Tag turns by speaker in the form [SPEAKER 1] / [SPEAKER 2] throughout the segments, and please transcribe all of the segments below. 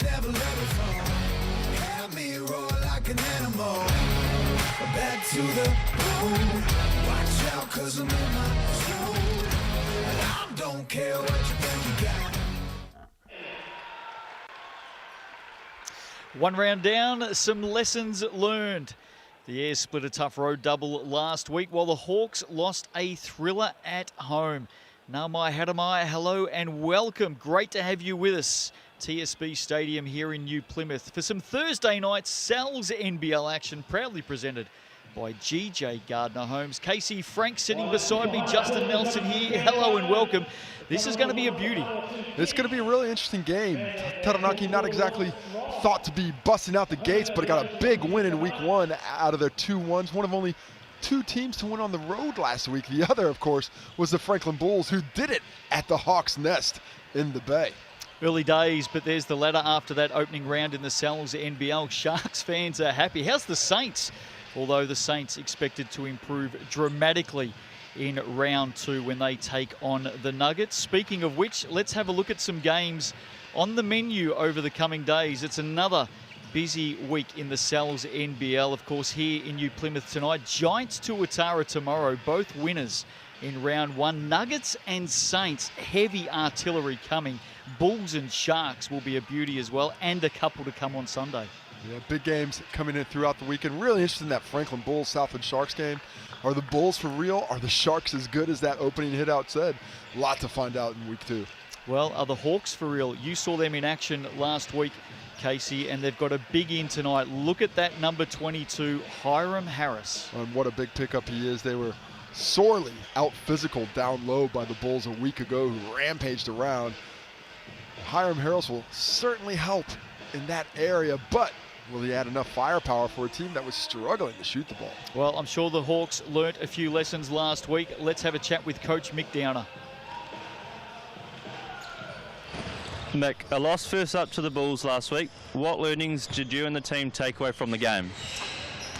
[SPEAKER 1] never let it fall. Have me roar like an animal. Back to the bone. Watch out, cause I'm in my zone. And I don't care what you think you got.
[SPEAKER 2] One round down, some lessons learned. The Airs split a tough road double last week while the Hawks lost a thriller at home. Naumai Hadamai, hello and welcome. Great to have you with us. TSB Stadium here in New Plymouth for some Thursday night Sal's NBL action, proudly presented by GJ Gardner Homes. Casey Frank sitting beside me, Justin Nelson here. Hello and welcome. This is going to be a beauty.
[SPEAKER 3] It's going to be a really interesting game. Taranaki not exactly thought to be busting out the gates, but it got a big win in week one out of their 2-1s. One of only two teams to win on the road last week. The other, of course, was the Franklin Bulls, who did it at the Hawks' Nest in the Bay.
[SPEAKER 2] Early days, but there's the ladder after that opening round in the Sal's NBL. Sharks fans are happy. How's the Saints? Although the Saints expected to improve dramatically in round two when they take on the Nuggets. Speaking of which, let's have a look at some games on the menu over the coming days. It's another busy week in the Sal's NBL. Of course, here in New Plymouth tonight, Giants to Tuatara tomorrow, both winners in round one. Nuggets and Saints, heavy artillery coming. Bulls and Sharks will be a beauty as well, and a couple to come on Sunday.
[SPEAKER 3] Yeah, big games coming in throughout the weekend. Really interested in that Franklin Bulls Southland Sharks game. Are the Bulls for real? Are the Sharks as good as that opening hit out said? A lot to find out in week two.
[SPEAKER 2] Well, are the Hawks for real? You saw them in action last week, Casey, and they've got a big in tonight. Look at that number 22, Hiram Harris.
[SPEAKER 3] And what a big pickup he is. They were sorely out physical down low by the Bulls a week ago, who rampaged around. Hiram Harris will certainly help in that area, but will he add enough firepower for a team that was struggling to shoot the ball?
[SPEAKER 2] Well, I'm sure the Hawks learnt a few lessons last week. Let's have a chat with Coach Mick Downer.
[SPEAKER 4] Mick, a loss first up to the Bulls last week. What learnings did you and the team take away from the game?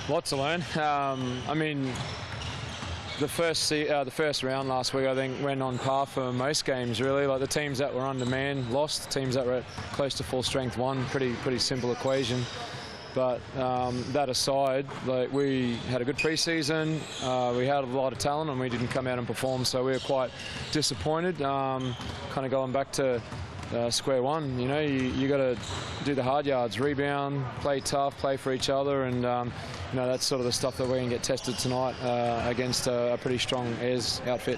[SPEAKER 5] Lots to learn. I mean, the first round last week, I think, went on par for most games, really. Like the teams that were undermanned lost, teams that were close to full strength won. Pretty simple equation. But that aside, like, we had a good preseason. We had a lot of talent, and we didn't come out and perform, so we were quite disappointed. Kind of going back to square one. You know, you got to do the hard yards, rebound, play tough, play for each other, and you know, that's sort of the stuff that we're going to get tested tonight against a pretty strong Airs outfit.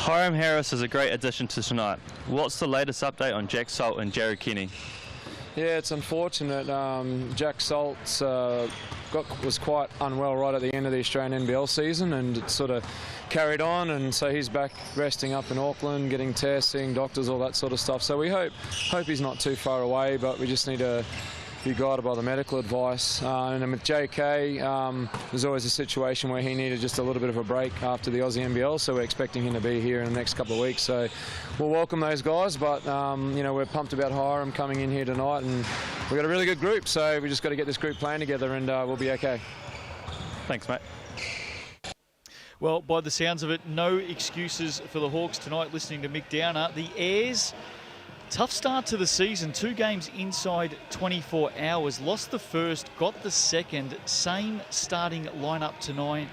[SPEAKER 4] Hiram Harris is a great addition to tonight. What's the latest update on Jack Salt and Jared Kenny?
[SPEAKER 5] Yeah, it's unfortunate. Jack Salt's was quite unwell right at the end of the Australian NBL season, and it sort of carried on, and so he's back resting up in Auckland, getting tests, seeing doctors, all that sort of stuff. So we hope he's not too far away, but we just need to be guided by the medical advice. And then with JK, there's always a situation where he needed just a little bit of a break after the Aussie NBL, so we're expecting him to be here in the next couple of weeks. So we'll welcome those guys, but you know, we're pumped about Hiram coming in here tonight, and we've got a really good group, so we just got to get this group playing together, and we'll be okay.
[SPEAKER 4] Thanks, mate.
[SPEAKER 2] Well, by the sounds of it, no excuses for the Hawks tonight. Listening to Mick Downer, the Airs, tough start to the season. 2 games inside 24 hours. Lost the first, got the second. Same starting lineup tonight,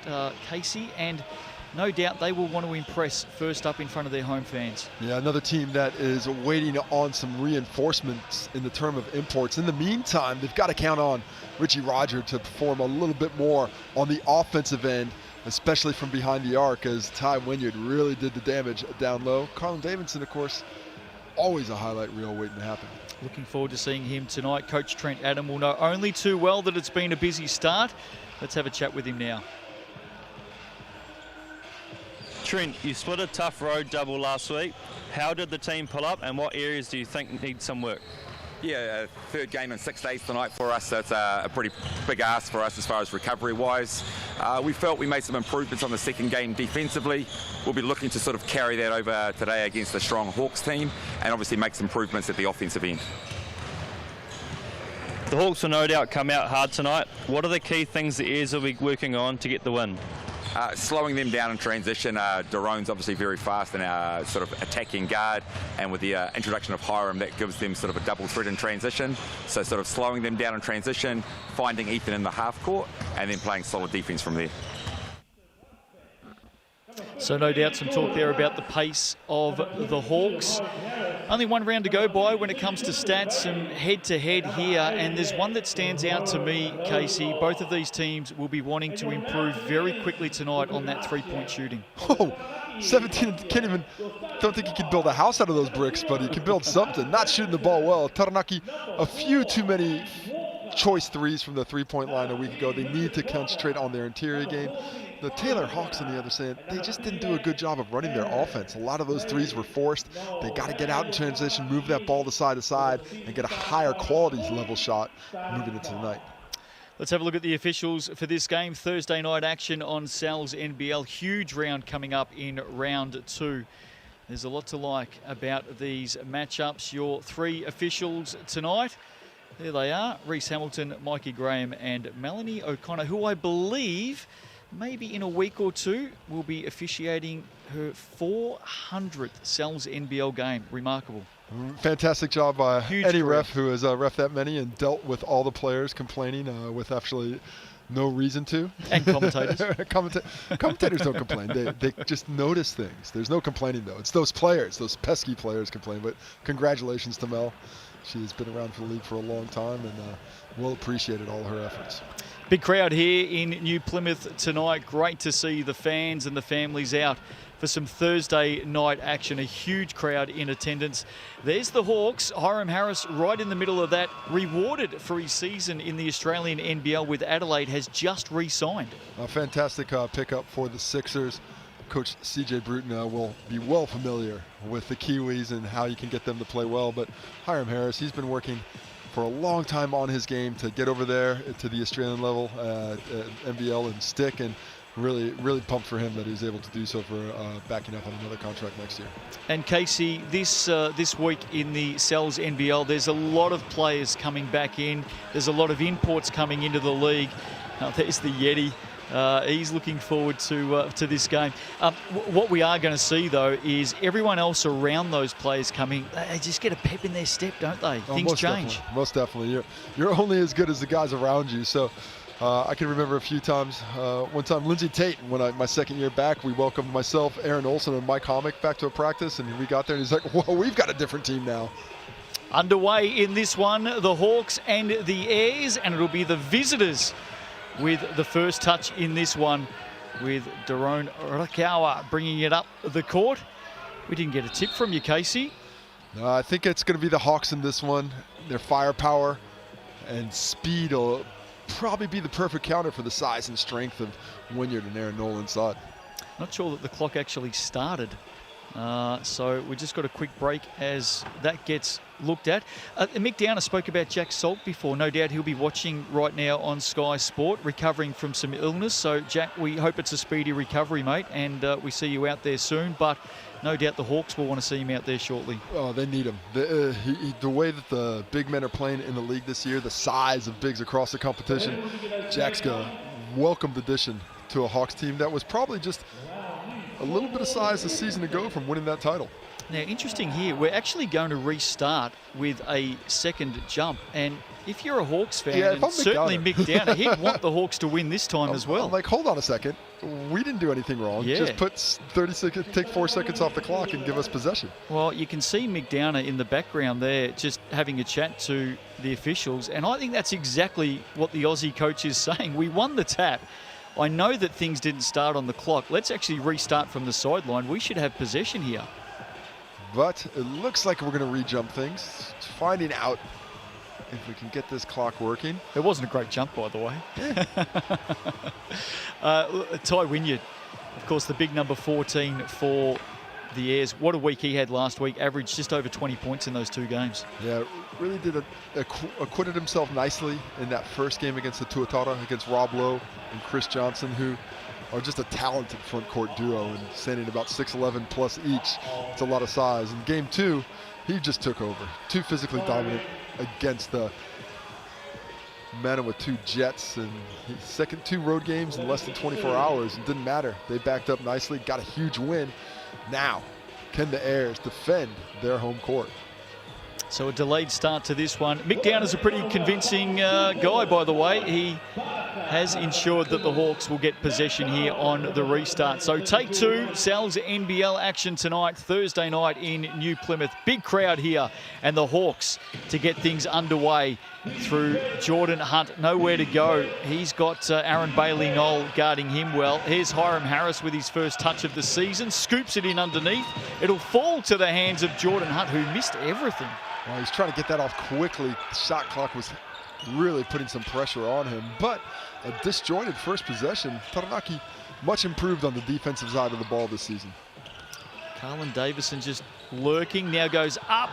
[SPEAKER 2] Casey, and no doubt they will want to impress first up in front of their home fans.
[SPEAKER 3] Yeah, another team that is waiting on some reinforcements in the term of imports. In the meantime, they've got to count on Richie Roger to perform a little bit more on the offensive end, especially from behind the arc, as Ty Wynyard really did the damage down low. Carlin Davidson, of course, always a highlight reel waiting to happen.
[SPEAKER 2] Looking forward to seeing him tonight. Coach Trent Adam will know only too well that it's been a busy start. Let's have a chat with him now.
[SPEAKER 4] Trent, you split a tough road double last week. How did the team pull up, and what areas do you think need some work?
[SPEAKER 6] Yeah, third game in 6 days tonight for us, so it's a pretty big ask for us as far as recovery-wise. We felt we made some improvements on the second game defensively. We'll be looking to sort of carry that over today against a strong Hawks team, and obviously make some improvements at the offensive end.
[SPEAKER 4] The Hawks will no doubt come out hard tonight. What are the key things the Airs will be working on to get the win?
[SPEAKER 6] slowing them down in transition. Darone's obviously very fast and sort of attacking guard, and with the introduction of Hiram, that gives them sort of a double threat in transition. So sort of slowing them down in transition, finding Ethan in the half court, and then playing solid defense from there.
[SPEAKER 2] So no doubt some talk there about the pace of the Hawks. Only one round to go by when it comes to stats and head-to-head here, and there's one that stands out to me, Casey. Both of these teams will be wanting to improve very quickly tonight on that three-point shooting.
[SPEAKER 3] Oh, 17, don't think he can build a house out of those bricks, but he can build something. Not shooting the ball well. Taranaki, a few too many choice threes from the three-point line a week ago. They need to concentrate on their interior game. The Taylor Hawks on the other side, they just didn't do a good job of running their offense. A lot of those threes were forced. They got to get out in transition, move that ball to side, and get a higher quality level shot moving into the night.
[SPEAKER 2] Let's have a look at the officials for this game. Thursday night action on Sal's NBL. Huge round coming up in round 2. There's a lot to like about these matchups. Your 3 officials tonight. There they are, Reese Hamilton, Mikey Graham and Melanie O'Connor, who I believe maybe in a week or two will be officiating her 400th Sal's NBL game. Remarkable.
[SPEAKER 3] Fantastic job by
[SPEAKER 2] Huge
[SPEAKER 3] any
[SPEAKER 2] career.
[SPEAKER 3] ref who has ref that many and dealt with all the players complaining with actually no reason to.
[SPEAKER 2] And commentators.
[SPEAKER 3] Commentators don't complain. They just notice things. There's no complaining, though. It's those players, those pesky players complain. But congratulations to Mel. She has been around for the league for a long time and will appreciate all her efforts.
[SPEAKER 2] Big crowd here in New Plymouth tonight. Great to see the fans and the families out for some Thursday night action. A huge crowd in attendance. There's the Hawks. Hiram Harris right in the middle of that. Rewarded for his season in the Australian NBL with Adelaide, has just re-signed.
[SPEAKER 3] A fantastic pickup for the Sixers. Coach CJ Bruton will be well familiar with the Kiwis and how you can get them to play well. But Hiram Harris, he's been working for a long time on his game to get over there to the Australian level, NBL and stick, and really pumped for him that he was able to do so for backing up on another contract next year.
[SPEAKER 2] And Casey, this week in the Sal's NBL, there's a lot of players coming back in. There's a lot of imports coming into the league. There's the Yeti. He's looking forward to this game. What we are going to see, though, is everyone else around those players coming, they just get a pep in their step, don't they? Things change.
[SPEAKER 3] Most definitely. You're only as good as the guys around you. So I can remember a few times. One time, Lindsay Tate, my second year back, we welcomed myself, Aaron Olson, and Mike Homick back to a practice, and we got there, and he's like, whoa, we've got a different team now.
[SPEAKER 2] Underway in this one, the Hawks and the Airs, and it'll be the visitors with the first touch in this one, with Darone Rakawa bringing it up the court. We didn't get a tip from you, Casey.
[SPEAKER 3] I think it's going to be the Hawks in this one. Their firepower and speed will probably be the perfect counter for the size and strength of Wynyard and Aaron Nolan side.
[SPEAKER 2] Not sure that the clock actually started. So we just got a quick break as that gets looked at. Mick Downer spoke about Jack Salt before. No doubt he'll be watching right now on Sky Sport, recovering from some illness. So, Jack, we hope it's a speedy recovery, mate, and we see you out there soon. But no doubt the Hawks will want to see him out there shortly.
[SPEAKER 3] Oh, they need him. The way that the big men are playing in the league this year, the size of bigs across the competition, Jack's got a welcomed addition to a Hawks team that was probably just a little bit of size a season ago from winning that title.
[SPEAKER 2] Now, interesting here, we're actually going to restart with a second jump. And if you're a Hawks fan, and certainly Mick Downer, he'd want the Hawks to win this time as well.
[SPEAKER 3] I'm like, hold on a second. We didn't do anything wrong.
[SPEAKER 2] Yeah.
[SPEAKER 3] Just put 30 seconds, take 4 seconds off the clock and give us possession.
[SPEAKER 2] Well, you can see Mick Downer in the background there just having a chat to the officials. And I think that's exactly what the Aussie coach is saying. We won the tap. I know that things didn't start on the clock. Let's actually restart from the sideline. We should have possession here.
[SPEAKER 3] But it looks like we're going to re-jump things. Just finding out if we can get this clock working.
[SPEAKER 2] It wasn't a great jump, by the way. Ty Wynyard, of course, the big number 14 for the Airs. What a week he had last week. Averaged just over 20 points in those 2 games.
[SPEAKER 3] Yeah, really did acquitted himself nicely in that first game against the Tuatara, against Rob Lowe and Chris Johnson, who are just a talented front court duo and standing about 6'11" plus each. It's a lot of size. In game 2, he just took over. Too physically dominant against the met him with 2 Jets and his second 2 road games in less than 24 hours. It didn't matter. They backed up nicely, got a huge win. Now, can the Airs defend their home court?
[SPEAKER 2] So a delayed start to this one. Mick Downer's a pretty convincing guy, by the way. He has ensured that the Hawks will get possession here on the restart. So take 2, Sal's NBL action tonight, Thursday night in New Plymouth. Big crowd here, and the Hawks to get things underway through Jordan Hunt. Nowhere to go. He's got Aaron Bailey-Knoll guarding him well. Here's Hiram Harris with his first touch of the season. Scoops it in underneath. It'll fall to the hands of Jordan Hunt, who missed everything.
[SPEAKER 3] Well, he's trying to get that off quickly. The shot clock was really putting some pressure on him, but a disjointed first possession. Taranaki much improved on the defensive side of the ball this season.
[SPEAKER 2] Carlin Davison just lurking, now goes up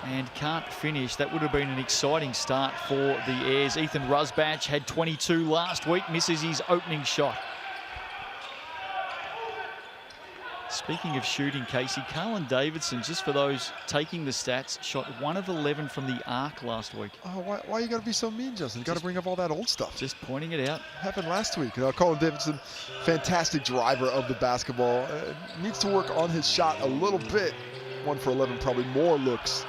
[SPEAKER 2] and can't finish. That would have been an exciting start for the Airs. Ethan Rusbatch had 22 last week, misses his opening shot. Speaking of shooting, Casey, Carlin Davidson, just for those taking the stats, shot 1 of 11 from the arc last week.
[SPEAKER 3] Oh, why you got to be so mean, Justin? You got to bring up all that old stuff.
[SPEAKER 2] Just pointing it out.
[SPEAKER 3] Happened last week. Carlin Davidson, fantastic driver of the basketball. Needs to work on his shot a little bit. 1 for 11, probably more looks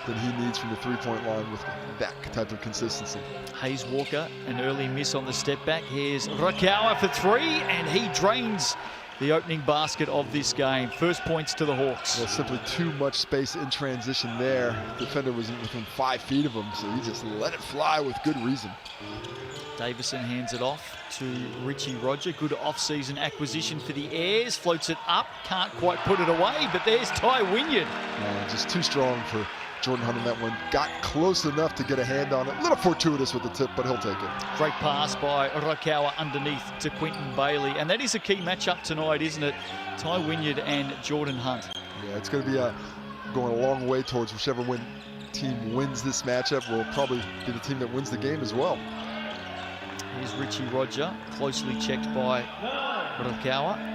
[SPEAKER 3] than he needs from the 3-point line with that type of consistency.
[SPEAKER 2] Hayes Walker, an early miss on the step back. Here's Rakawa for 3, and he drains the opening basket of this game. First points to the Hawks.
[SPEAKER 3] Well, simply too much space in transition there. The defender was within 5 feet of him, so he just let it fly with good reason.
[SPEAKER 2] Davison hands it off to Richie Roger. Good off-season acquisition for the Airs. Floats it up, can't quite put it away, but there's Ty Wynyard.
[SPEAKER 3] Just too strong for Jordan Hunt on that one. Got close enough to get a hand on it. A little fortuitous with the tip, but he'll take it.
[SPEAKER 2] Great pass by Rakawa underneath to Quinton Bailey. And that is a key matchup tonight, isn't it? Ty Wynyard and Jordan Hunt.
[SPEAKER 3] Yeah, it's going to be going a long way towards whichever team wins this matchup will probably be the team that wins the game as well.
[SPEAKER 2] Here's Richie Roger, closely checked by Rakawa.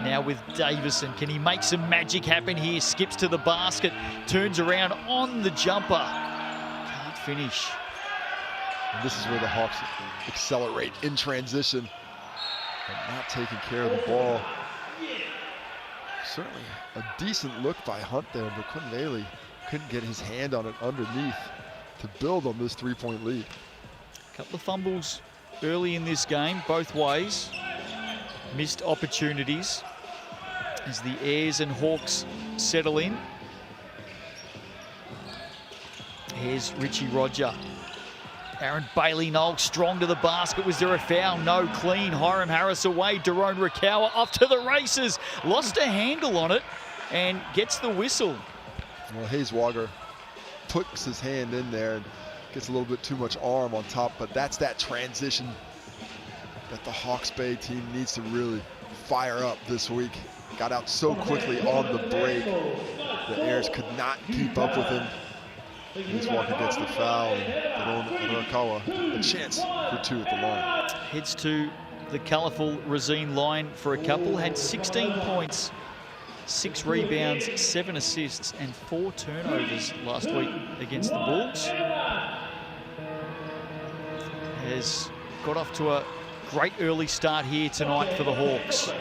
[SPEAKER 2] Now with Davison, can he make some magic happen here? Skips to the basket, turns around on the jumper. Can't finish.
[SPEAKER 3] And this is where the Hawks accelerate in transition, but not taking care of the ball. Certainly a decent look by Hunt there, but Quinton Bailey couldn't get his hand on it underneath to build on this 3-point lead.
[SPEAKER 2] A couple of fumbles early in this game, both ways. Missed opportunities as the Airs and Hawks settle in. Here's Richie Roger. Aaron Bailey-Knoll strong to the basket. Was there a foul? No. Clean. Hiram Harris away. Daron Rakawa off to the races. Lost a handle on it and gets the whistle.
[SPEAKER 3] Well, Hayes Walker puts his hand in there and gets a little bit too much arm on top, but that's that transition that the Hawks Bay team needs to really fire up this week. Got out so quickly on the break. The Airs could not keep up with him. Hayes Walker gets the foul, and Arakawa a chance for 2 at the line.
[SPEAKER 2] Heads to the colourful Racine line for a couple. Had 16 points, 6 rebounds, 7 assists, and 4 turnovers last week against the Bulls. Has got off to a great early start here tonight for the Hawks.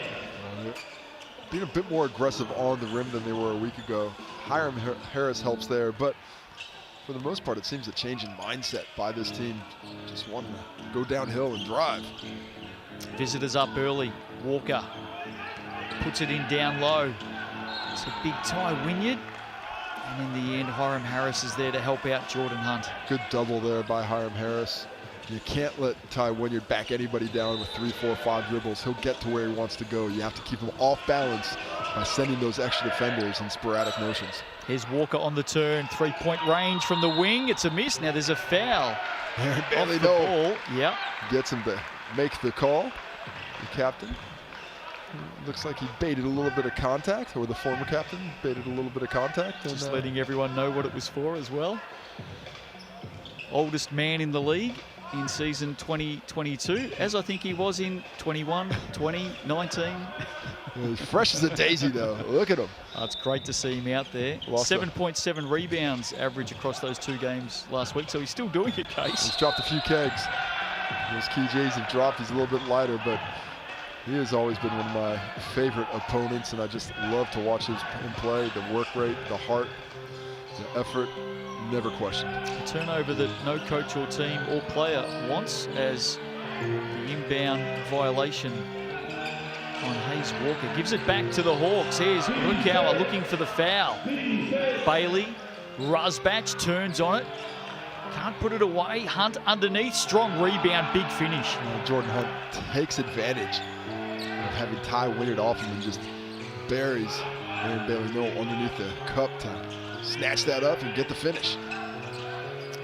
[SPEAKER 3] Being a bit more aggressive on the rim than they were a week ago. Hiram Harris helps there, but for the most part, it seems a change in mindset by this team. Just wanting to go downhill and drive.
[SPEAKER 2] Visitors up early. Walker puts it in down low. It's a big Ty Wynyard. And in the end, Hiram Harris is there to help out Jordan Hunt.
[SPEAKER 3] Good double there by Hiram Harris. You can't let Ty Wynyard back anybody down with 3, 4, 5 dribbles. He'll get to where he wants to go. You have to keep him off balance by sending those extra defenders in sporadic motions.
[SPEAKER 2] Here's Walker on the turn. 3-point range from the wing. It's a miss. Now there's a foul.
[SPEAKER 3] Aaron
[SPEAKER 2] Off
[SPEAKER 3] Bailey
[SPEAKER 2] the ball. Yep.
[SPEAKER 3] gets him to make the call. The captain. Looks like he baited a little bit of contact, or the former captain baited a little bit of contact.
[SPEAKER 2] Just letting everyone know what it was for as well. Oldest man in the league in season 2022, as I think he was in 21, 20, 19.
[SPEAKER 3] He's fresh as a daisy, though. Look at him.
[SPEAKER 2] It's great to see him out there. 7.7 rebounds average across those 2 games last week, so he's still doing it, Case.
[SPEAKER 3] He's dropped a few kegs. Those key J's have dropped. He's a little bit lighter, but he has always been one of my favorite opponents, and I just love to watch him play. The work rate, the heart, the effort, never questioned.
[SPEAKER 2] A turnover that no coach or team or player wants, as the inbound violation on Hayes Walker gives it back to the Hawks. Here's Rukawa looking for the foul. Bailey, Rusbatch turns on it. Can't put it away. Hunt underneath. Strong rebound, big finish.
[SPEAKER 3] Jordan Hunt takes advantage of having Ty win it off him and just buries Aaron Bailey Noel underneath the cup to snatch that up and get the finish.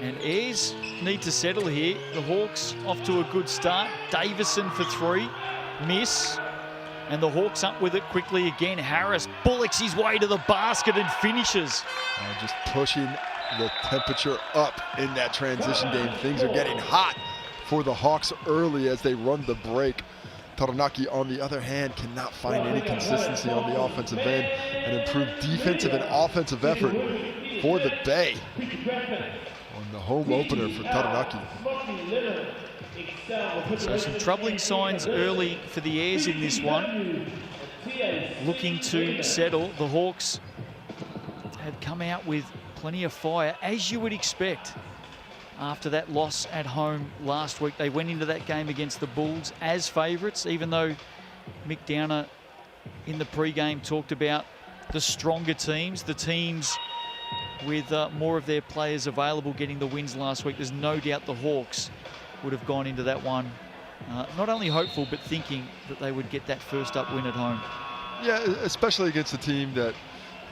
[SPEAKER 2] And Ayers need to settle here. The Hawks off to a good start. Davison for 3. Miss. And the Hawks up with it quickly again. Harris bullocks his way to the basket and finishes.
[SPEAKER 3] Just pushing the temperature up in that transition game. Things are getting hot for the Hawks early as they run the break. Taranaki, on the other hand, cannot find any consistency on the offensive end and improve defensive and offensive effort for the Bay on the home opener for Taranaki.
[SPEAKER 2] So some troubling signs early for the Ayers in this one. Looking to settle. The Hawks have come out with plenty of fire, as you would expect. After that loss at home last week, they went into that game against the Bulls as favourites, even though Mick Downer in the pre-game talked about the stronger teams, the teams with more of their players available getting the wins last week. There's no doubt the Hawks would have gone into that one not only hopeful, but thinking that they would get that first up win at home.
[SPEAKER 3] Yeah, especially against a team that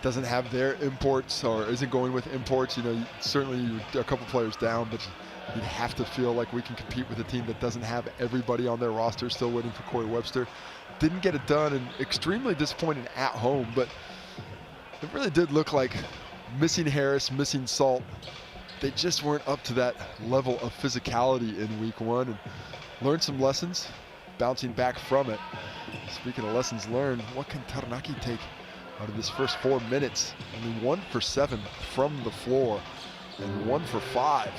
[SPEAKER 3] doesn't have their imports or isn't going with imports. You know, certainly you're a couple players down, but you'd have to feel like we can compete with a team that doesn't have everybody on their roster, still waiting for Corey Webster. Didn't get it done, and extremely disappointing at home, but it really did look like missing Harris, missing Salt. They just weren't up to that level of physicality in week 1, and learned some lessons, bouncing back from it. Speaking of lessons learned, what can Taranaki take out of this first 4 minutes? Only 1 for 7 from the floor and 1 for 5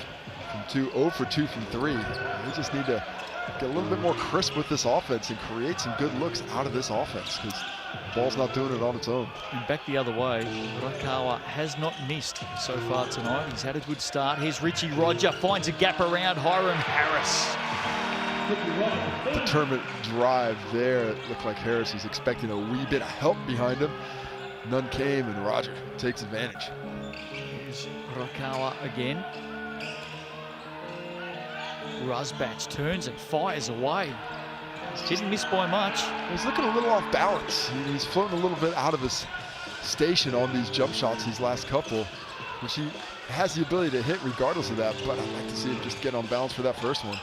[SPEAKER 3] from 2, 0 for 2 from 3. They just need to get a little bit more crisp with this offense and create some good looks out of this offense, because the ball's not doing it on its own.
[SPEAKER 2] And back the other way, Rukawa has not missed so far tonight. He's had a good start. Here's Richie Roger, finds a gap around Hiram Harris.
[SPEAKER 3] Determined drive there. It looked like Harris was expecting a wee bit of help behind him. None came, and Roger takes advantage.
[SPEAKER 2] Here's Rukawa again. Rusbatch turns and fires away. Didn't miss by much.
[SPEAKER 3] He's looking a little off balance. He's floating a little bit out of his station on these jump shots, these last couple, which he has the ability to hit regardless of that, but I'd like to see him just get on balance for that first one.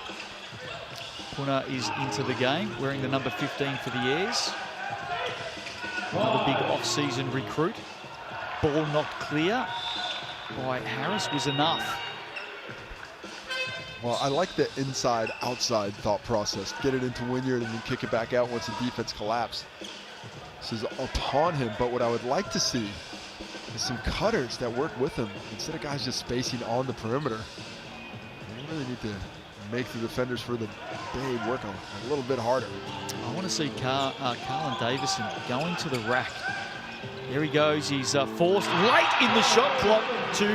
[SPEAKER 2] Puna is into the game, wearing the number 15 for the Ayers. Another big off-season recruit. Ball knocked clear by Harris was enough.
[SPEAKER 3] Well, I like the inside-outside thought process. Get it into Wynyard and then kick it back out once the defense collapses. This is upon him, but what I would like to see is some cutters that work with him instead of guys just spacing on the perimeter. They really need to make the defenders for the Bay work a little bit harder.
[SPEAKER 2] I want to see Carlin Davison going to the rack. There he goes. He's forced late in the shot clock to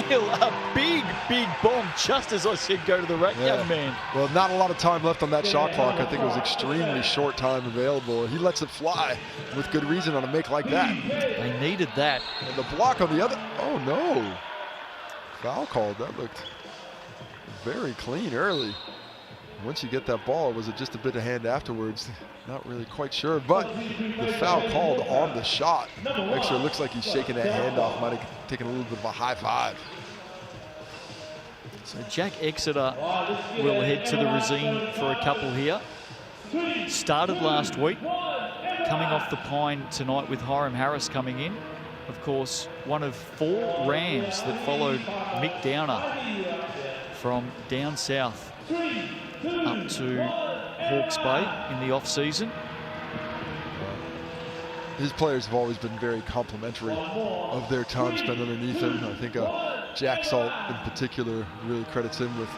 [SPEAKER 2] nail a big bomb, just as I said, go to the rack, young man.
[SPEAKER 3] Well, not a lot of time left on that shot clock. I think it was extremely short time available. He lets it fly with good reason on a make like that.
[SPEAKER 2] They needed that.
[SPEAKER 3] And the block on the other, oh no. Foul called, that looked very clean early. Once you get that ball, was it just a bit of hand afterwards? Not really quite sure, but the foul called on the shot. Extra looks like he's shaking that hand off, might have taken a little bit of a high five.
[SPEAKER 2] So Jack Exeter will head to the Racine for a couple here. Started last week, coming off the pine tonight with Hiram Harris coming in. Of course, one of 4 Rams that followed Mick Downer from down south up to Hawke's Bay in the off-season.
[SPEAKER 3] his players have always been very complimentary of their time spent underneath him. I think Jack Salt in particular really credits him with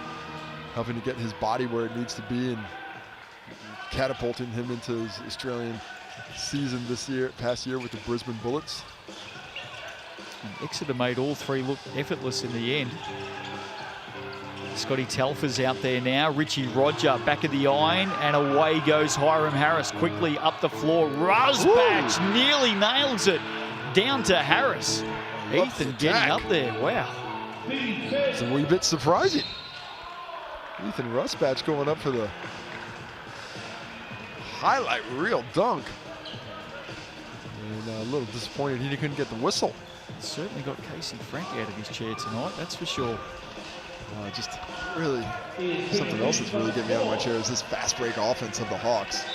[SPEAKER 3] helping to get his body where it needs to be and catapulting him into his Australian season past year with the Brisbane Bullets.
[SPEAKER 2] Exeter made all three look effortless in the end. Scotty Telfer's out there now. Richie Roger back of the iron, and away goes Hiram Harris quickly up the floor. Rusbatch nearly nails it down to Harris. Ethan getting up there. Wow.
[SPEAKER 3] It's a wee bit surprising. Ethan Rusbatch going up for the highlight reel dunk. And a little disappointed he couldn't get the whistle.
[SPEAKER 2] Certainly got Casey Frank out of his chair tonight, that's for sure.
[SPEAKER 3] Just really, something else that's really getting me out of my chair is this fast break offense of the Hawks.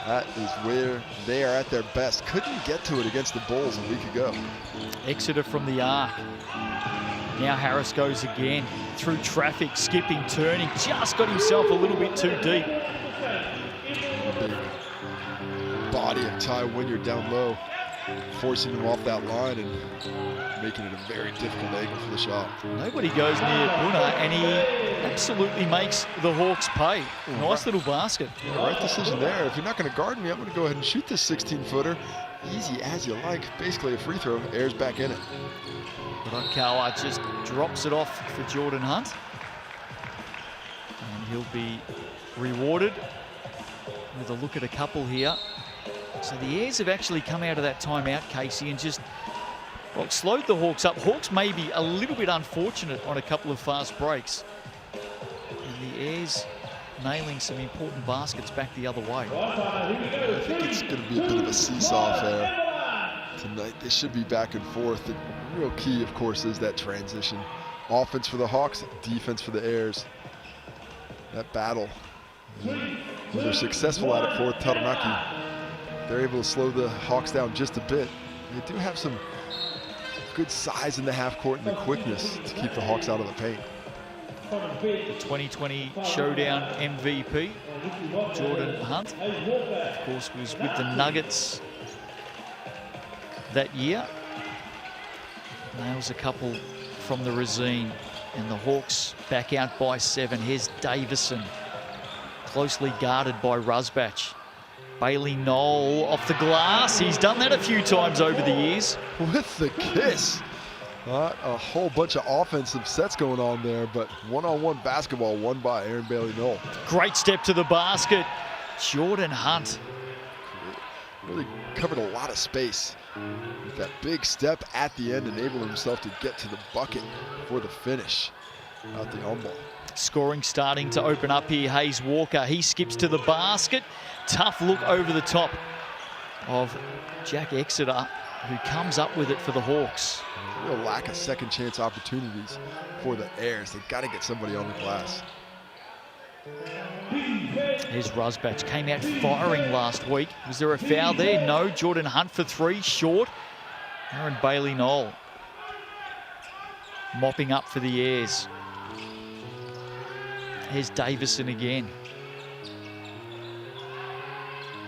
[SPEAKER 3] That is where they are at their best. Couldn't get to it against the Bulls a week ago.
[SPEAKER 2] Exeter from the arc. Now Harris goes again through traffic, skipping, turning, just got himself a little bit too deep.
[SPEAKER 3] A big body of Ty Wynyard down low, forcing him off that line and making it a very difficult angle for the shot.
[SPEAKER 2] Nobody goes near Buna, and he absolutely makes the Hawks pay. Nice little basket.
[SPEAKER 3] Yeah, right decision there. If you're not going to guard me, I'm going to go ahead and shoot this 16-footer. Easy as you like. Basically a free throw. Airs back in it.
[SPEAKER 2] Rankawa just drops it off for Jordan Hunt. And he'll be rewarded with a look at a couple here. So the Airs have actually come out of that timeout, Casey, and just slowed the Hawks up. Hawks may be a little bit unfortunate on a couple of fast breaks. And the Airs nailing some important baskets back the other way.
[SPEAKER 3] I think it's going to be a bit of a seesaw affair tonight. They should be back and forth. The real key, of course, is that transition. Offense for the Hawks, defense for the Airs. That battle. When they're successful at it for Taranaki, they're able to slow the Hawks down just a bit. They do have some good size in the half court and the quickness to keep the Hawks out of the paint.
[SPEAKER 2] The 2020 Showdown MVP, Jordan Hunt, of course, was with the Nuggets that year. Nails a couple from the Razine, and the Hawks back out by 7. Here's Davison, closely guarded by Rusbatch. Bailey Knoll off the glass. He's done that a few times over the years.
[SPEAKER 3] With the kiss. Not a whole bunch of offensive sets going on there, but one-on-one basketball won by Aaron Bailey Knoll.
[SPEAKER 2] Great step to the basket. Jordan Hunt.
[SPEAKER 3] Really covered a lot of space with that big step at the end, enabling himself to get to the bucket for the finish out the elbow.
[SPEAKER 2] Scoring starting to open up here. Hayes Walker, he skips to the basket. Tough look over the top of Jack Exeter, who comes up with it for the Hawks.
[SPEAKER 3] Real lack of second chance opportunities for the Airs. They've got to get somebody on the glass.
[SPEAKER 2] Here's Rusbatch, came out firing last week. Was there a foul there? No. Jordan Hunt for 3, short. Aaron Bailey Knoll mopping up for the Airs. Here's Davison again.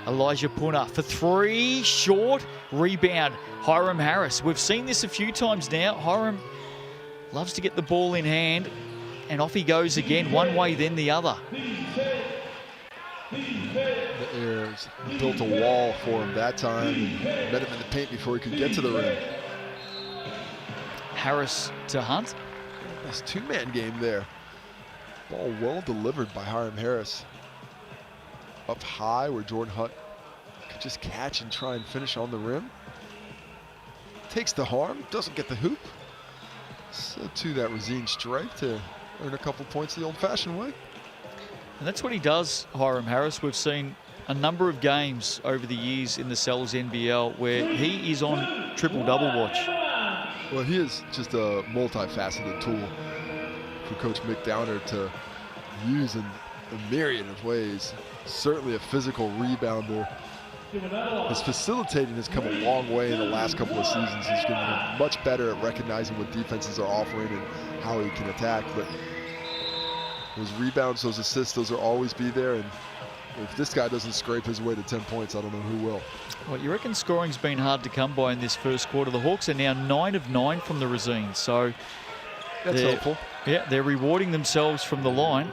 [SPEAKER 2] Elijah Puna for 3, short. Rebound, Hiram Harris. We've seen this a few times now. Hiram loves to get the ball in hand, and off he goes again, one way then the other.
[SPEAKER 3] The Airs built a wall for him that time and met him in the paint before he could get to the rim.
[SPEAKER 2] Harris to Hunt.
[SPEAKER 3] Nice two-man game there. Ball well delivered by Hiram Harris. Up high where Jordan Hunt could just catch and try and finish on the rim. Takes the harm, doesn't get the hoop. So to that Razine strike to earn a couple points the old-fashioned way.
[SPEAKER 2] And that's what he does, Hiram Harris. We've seen a number of games over the years in the Cells NBL where he is on triple-double watch.
[SPEAKER 3] Well, he is just a multifaceted tool for Coach Mick Downer to use in a myriad of ways. Certainly a physical rebounder. His facilitating has come a long way in the last couple of seasons. He's getting much better at recognizing what defenses are offering and how he can attack. But those rebounds, those assists, those will always be there. And if this guy doesn't scrape his way to 10 points, I don't know who will.
[SPEAKER 2] Well, you reckon scoring's been hard to come by in this first quarter? The Hawks are now 9 of 9 from the Rosines, so
[SPEAKER 3] That's helpful.
[SPEAKER 2] Yeah, they're rewarding themselves from the line.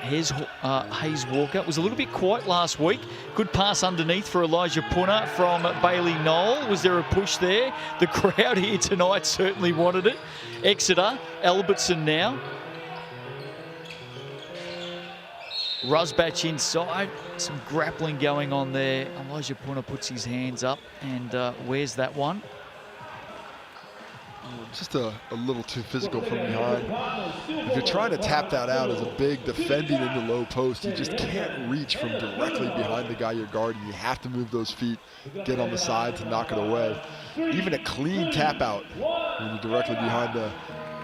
[SPEAKER 2] Here's Hayes Walker. It was a little bit quiet last week. Good pass underneath for Elijah Punna from Bailey Knoll. Was there a push there? The crowd here tonight certainly wanted it. Exeter, Albertson now. Rusbach inside. Some grappling going on there. Elijah Punna puts his hands up and wears that one.
[SPEAKER 3] Just a little too physical from behind. If you're trying to tap that out as a big defending in the low post, you just can't reach from directly behind the guy you're guarding. You have to move those feet, get on the side to knock it away. Even a clean tap out when you're directly behind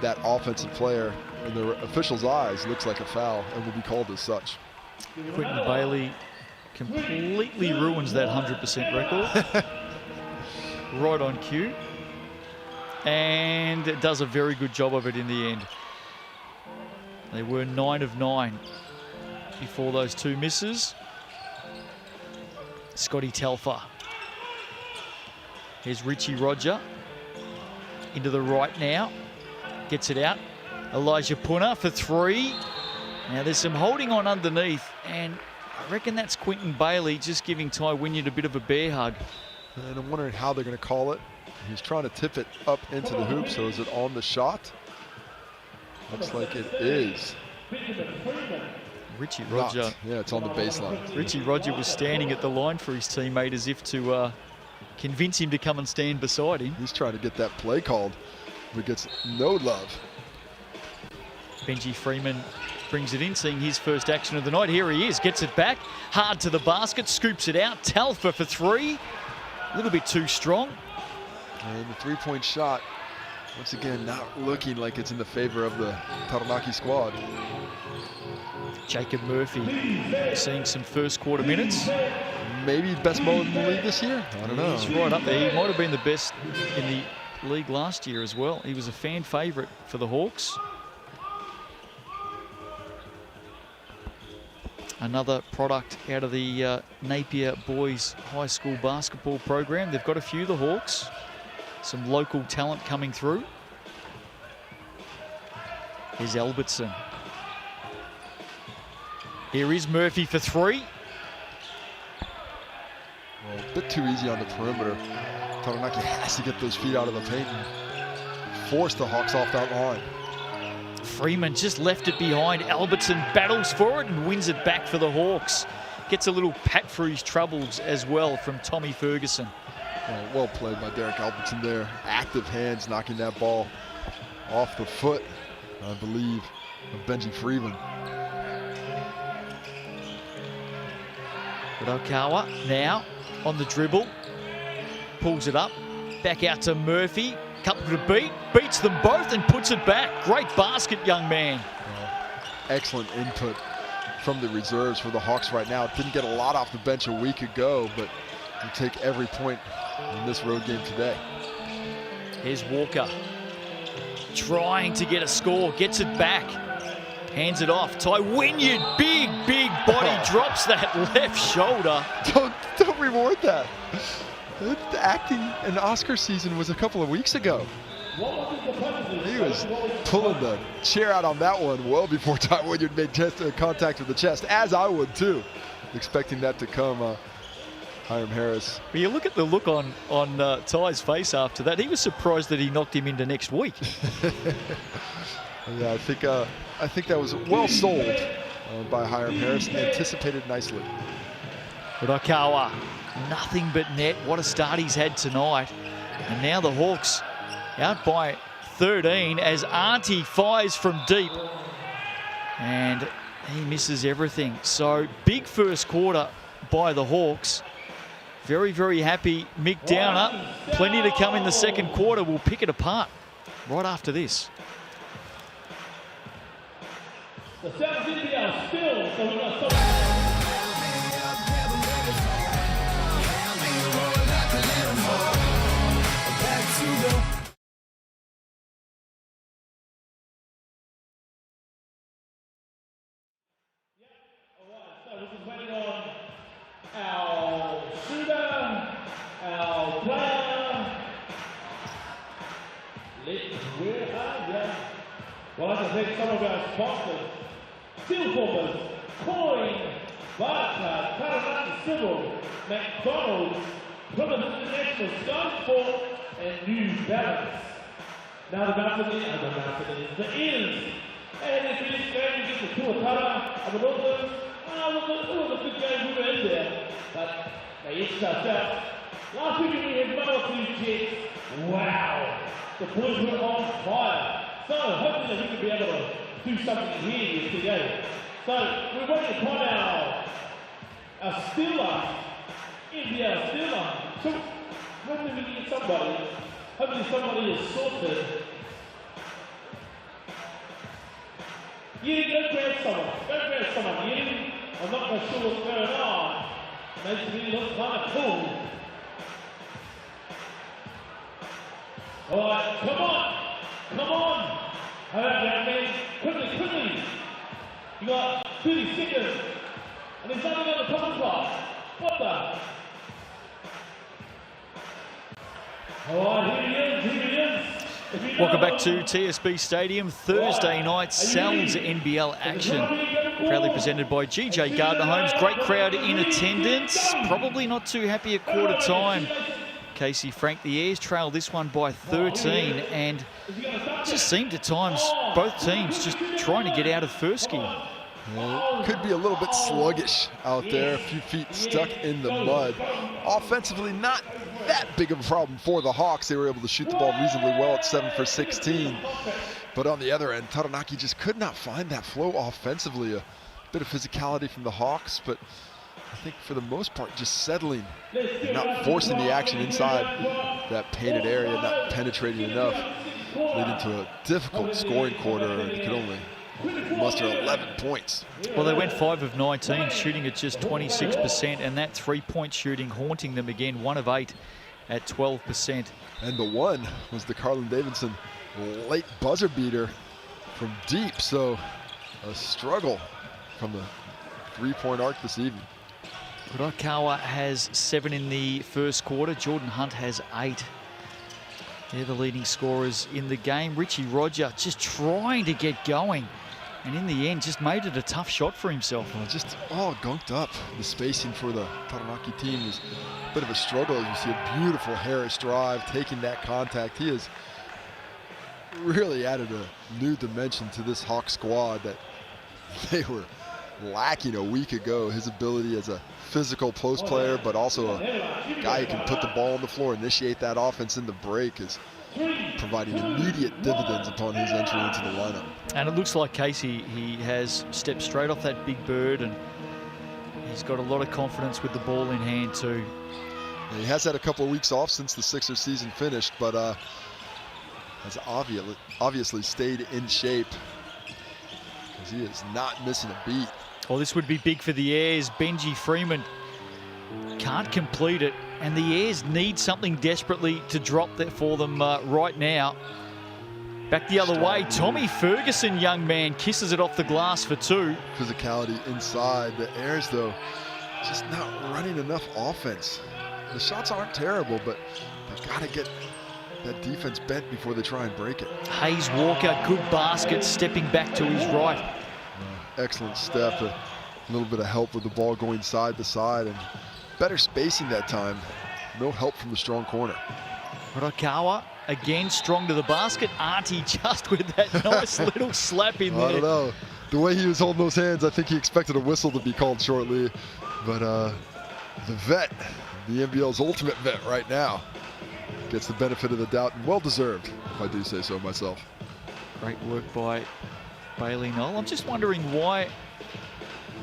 [SPEAKER 3] that offensive player in the official's eyes looks like a foul and will be called as such.
[SPEAKER 2] Quentin Bailey completely ruins that 100% record. Right on cue. And it does a very good job of it in the end. They were 9 of 9 before those two misses. Scotty Telfer. Here's Richie Roger. Into the right now. Gets it out. Elijah Punna for 3. Now there's some holding on underneath, and I reckon that's Quentin Bailey just giving Ty Wynyard a bit of a bear hug.
[SPEAKER 3] And I'm wondering how they're going to call it. He's trying to tip it up into the hoop, so is it on the shot? Looks like it is.
[SPEAKER 2] Richie Roger.
[SPEAKER 3] Not. Yeah, it's on the baseline.
[SPEAKER 2] Richie Roger was standing at the line for his teammate as if to convince him to come and stand beside him.
[SPEAKER 3] He's trying to get that play called, but gets no love.
[SPEAKER 2] Benji Freeman brings it in, seeing his first action of the night. Here he is, gets it back, hard to the basket, scoops it out. Telfer for 3. A little bit too strong.
[SPEAKER 3] And the three-point shot, once again, not looking like it's in the favor of the Taranaki squad.
[SPEAKER 2] Jacob Murphy seeing some first quarter minutes.
[SPEAKER 3] Maybe best bowler in the league this year? I don't know.
[SPEAKER 2] He's right up there. He might have been the best in the league last year as well. He was a fan favourite for the Hawks. Another product out of the Napier Boys High School basketball program. They've got a few, the Hawks. Some local talent coming through. Here's Albertson. Here is Murphy for 3.
[SPEAKER 3] Well, a bit too easy on the perimeter. Taranaki has to get those feet out of the paint and force the Hawks off that line.
[SPEAKER 2] Freeman just left it behind. Albertson battles for it and wins it back for the Hawks. Gets a little pat for his troubles as well from Tommy Ferguson.
[SPEAKER 3] Well played by Derek Albertson there. Active hands knocking that ball off the foot, I believe, of Benji Freeman.
[SPEAKER 2] Rokawa now on the dribble. Pulls it up. Back out to Murphy. Couple to beat. Beats them both and puts it back. Great basket, young man.
[SPEAKER 3] Excellent input from the reserves for the Hawks right now. Didn't get a lot off the bench a week ago, but you take every point in this road game today.
[SPEAKER 2] Here's Walker. Trying to get a score. Gets it back. Hands it off. Ty Wynyard, big body, drops that left shoulder.
[SPEAKER 3] Don't reward that. The acting and Oscar season was a couple of weeks ago. He was pulling the chair out on that one well before Ty Wynyard made contact with the chest, as I would too, expecting that to come. Hiram Harris.
[SPEAKER 2] Well, you look at the look on Ty's face after that. He was surprised that he knocked him into next week.
[SPEAKER 3] Yeah, I think that was well sold by Hiram Harris. Anticipated nicely.
[SPEAKER 2] Rokawa, nothing but net. What a start he's had tonight. And now the Hawks out by 13 as Auntie fires from deep. And he misses everything. So big first quarter by the Hawks. Very happy. Mick Downer. Plenty to come in the second quarter. We'll pick it apart right after this.
[SPEAKER 7] The NZNBL still coming up. Well, I'd like to thank some of our sponsors. Steel Formers, Coin, Barca, Taranaki Civil, McDonald's, Plymouth International, Skysport, and New Balance. Now the ends. And if this game we get the Tuatara and the Northern, it was a good game we were in there. But they edged us out. Last week we had 1 or 2 jets. Wow! The boys were on fire. So hopefully we can be able to do something here today. So we're waiting upon our Stiller, NBL Stiller. So hopefully we can get somebody. Hopefully somebody is sorted. Yeah, go grab someone. Go grab someone, yeah? I'm not quite sure what's going on. Makes me look kind of cool. All right, come on. Come on. All right, young man. Quickly. You got 30 seconds. And there's nothing on the top clock. What the? All right, here he is.
[SPEAKER 2] Welcome back to TSB Stadium. Thursday night Sal's NBL action. Proudly presented by GJ Gardner Homes. Great crowd in attendance. Probably not too happy at quarter time. Casey Frank, the Airs trail this one by 13, and it just seemed at times both teams just trying to get out of first gear.
[SPEAKER 3] Well, could be a little bit sluggish out there, a few feet stuck in the mud. Offensively, not that big of a problem for the Hawks. They were able to shoot the ball reasonably well at 7 for 16. But on the other end, Taranaki just could not find that flow offensively. A bit of physicality from the Hawks, but I think for the most part, just settling and not forcing the action inside that painted area, not penetrating enough, leading to a difficult scoring quarter. They could only muster 11 points.
[SPEAKER 2] Well, they went 5 of 19, shooting at just 26%, and that three-point shooting haunting them again, 1 of 8 at 12%.
[SPEAKER 3] And the one was the Carlin Davidson late buzzer beater from deep, so a struggle from the three-point arc this evening.
[SPEAKER 2] Kurakawa has 7 in the first quarter. Jordan Hunt has 8. They're the leading scorers in the game. Richie Roger just trying to get going, and in the end just made it a tough shot for himself.
[SPEAKER 3] Well, just all gunked up. The spacing for the Taranaki team is a bit of a struggle. As you see a beautiful Harris drive, taking that contact. He has really added a new dimension to this Hawk squad that they were lacking a week ago. His ability as a physical post player, but also a guy who can put the ball on the floor, initiate that offense in the break, is providing immediate dividends upon his entry into the lineup.
[SPEAKER 2] And it looks like Casey, he has stepped straight off that big bird, and he's got a lot of confidence with the ball in hand too.
[SPEAKER 3] He has had a couple of weeks off since the Sixers season finished, but has obviously stayed in shape, because he is not missing a beat.
[SPEAKER 2] Well, this would be big for the Airs. Benji Freeman can't complete it, and the Airs need something desperately to drop that for them right now. Back the other way, Tommy Ferguson, young man, kisses it off the glass for 2.
[SPEAKER 3] Physicality inside. The Airs, though, just not running enough offense. The shots aren't terrible, but they've got to get that defense bent before they try and break it.
[SPEAKER 2] Hayes Walker, good basket, stepping back to his right.
[SPEAKER 3] Excellent step, a little bit of help with the ball going side to side, and better spacing that time. No help from the strong corner.
[SPEAKER 2] Kurakawa again strong to the basket. Auntie just with that nice little slap in there.
[SPEAKER 3] I don't know. The way he was holding those hands, I think he expected a whistle to be called shortly. But the vet, the NBL's ultimate vet right now, gets the benefit of the doubt, and well-deserved, if I do say so myself.
[SPEAKER 2] Great work by Bailey Knoll. I'm just wondering why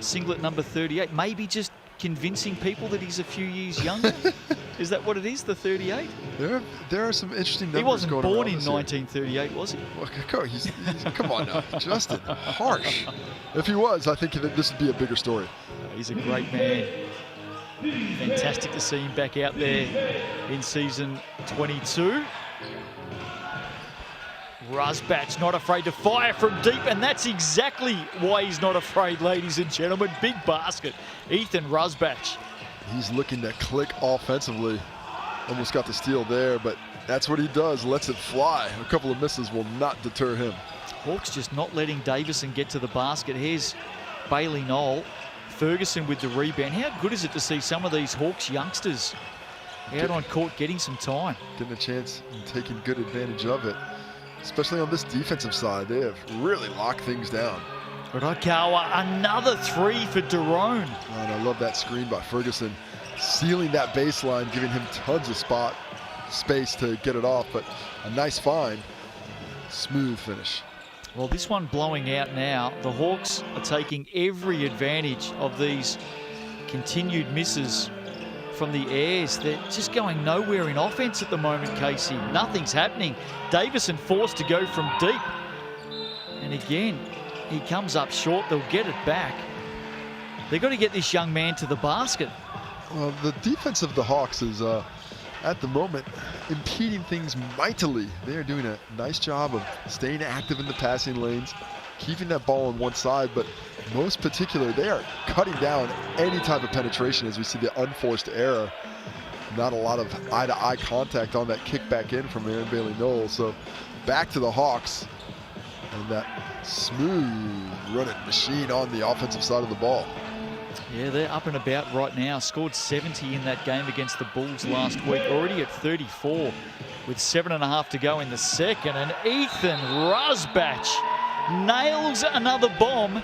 [SPEAKER 2] singlet number 38, maybe just convincing people that he's a few years younger. Is that what it is, the 38?
[SPEAKER 3] There are some interesting numbers.
[SPEAKER 2] He wasn't
[SPEAKER 3] going
[SPEAKER 2] born in
[SPEAKER 3] around
[SPEAKER 2] 1938, was he?
[SPEAKER 3] Well, he's come on now, Justin, harsh. If he was, I think that this would be a bigger story.
[SPEAKER 2] He's a great man. Fantastic to see him back out there in season 22. Rusbatch not afraid to fire from deep, and that's exactly why he's not afraid, ladies and gentlemen. Big basket, Ethan Rusbatch.
[SPEAKER 3] He's looking to click offensively. Almost got the steal there, but That's what he does, lets it fly. A couple of misses will not deter him.
[SPEAKER 2] Hawks just not letting Davison get to the basket. Here's Bailey Knoll. Ferguson with the rebound. How good is it to see some of these Hawks youngsters out on court getting some time?
[SPEAKER 3] Getting a chance and taking good advantage of it. Especially on this defensive side. They have really locked things down.
[SPEAKER 2] Rodakawa, another three for Derone.
[SPEAKER 3] And I love that screen by Ferguson. Sealing that baseline, giving him tons of space to get it off, but a nice find. Smooth finish.
[SPEAKER 2] Well, this one blowing out now. The Hawks are taking every advantage of these continued misses from the Airs. They're just going nowhere in offense at the moment, Casey. Nothing's happening. Davison forced to go from deep. And again, he comes up short. They'll get it back. They've got to get this young man to the basket.
[SPEAKER 3] Well, the defense of the Hawks is, at the moment, impeding things mightily. They are doing a nice job of staying active in the passing lanes, keeping that ball on one side, but most particular, they are cutting down any type of penetration as we see the unforced error. Not a lot of eye-to-eye contact on that kick back in from Aaron Bailey-Knoll. So back to the Hawks and that smooth running machine on the offensive side of the ball.
[SPEAKER 2] Yeah, they're up and about right now. Scored 70 in that game against the Bulls last week. Already at 34 with 7.5 to go in the second. And Ethan Rusbach nails another bomb.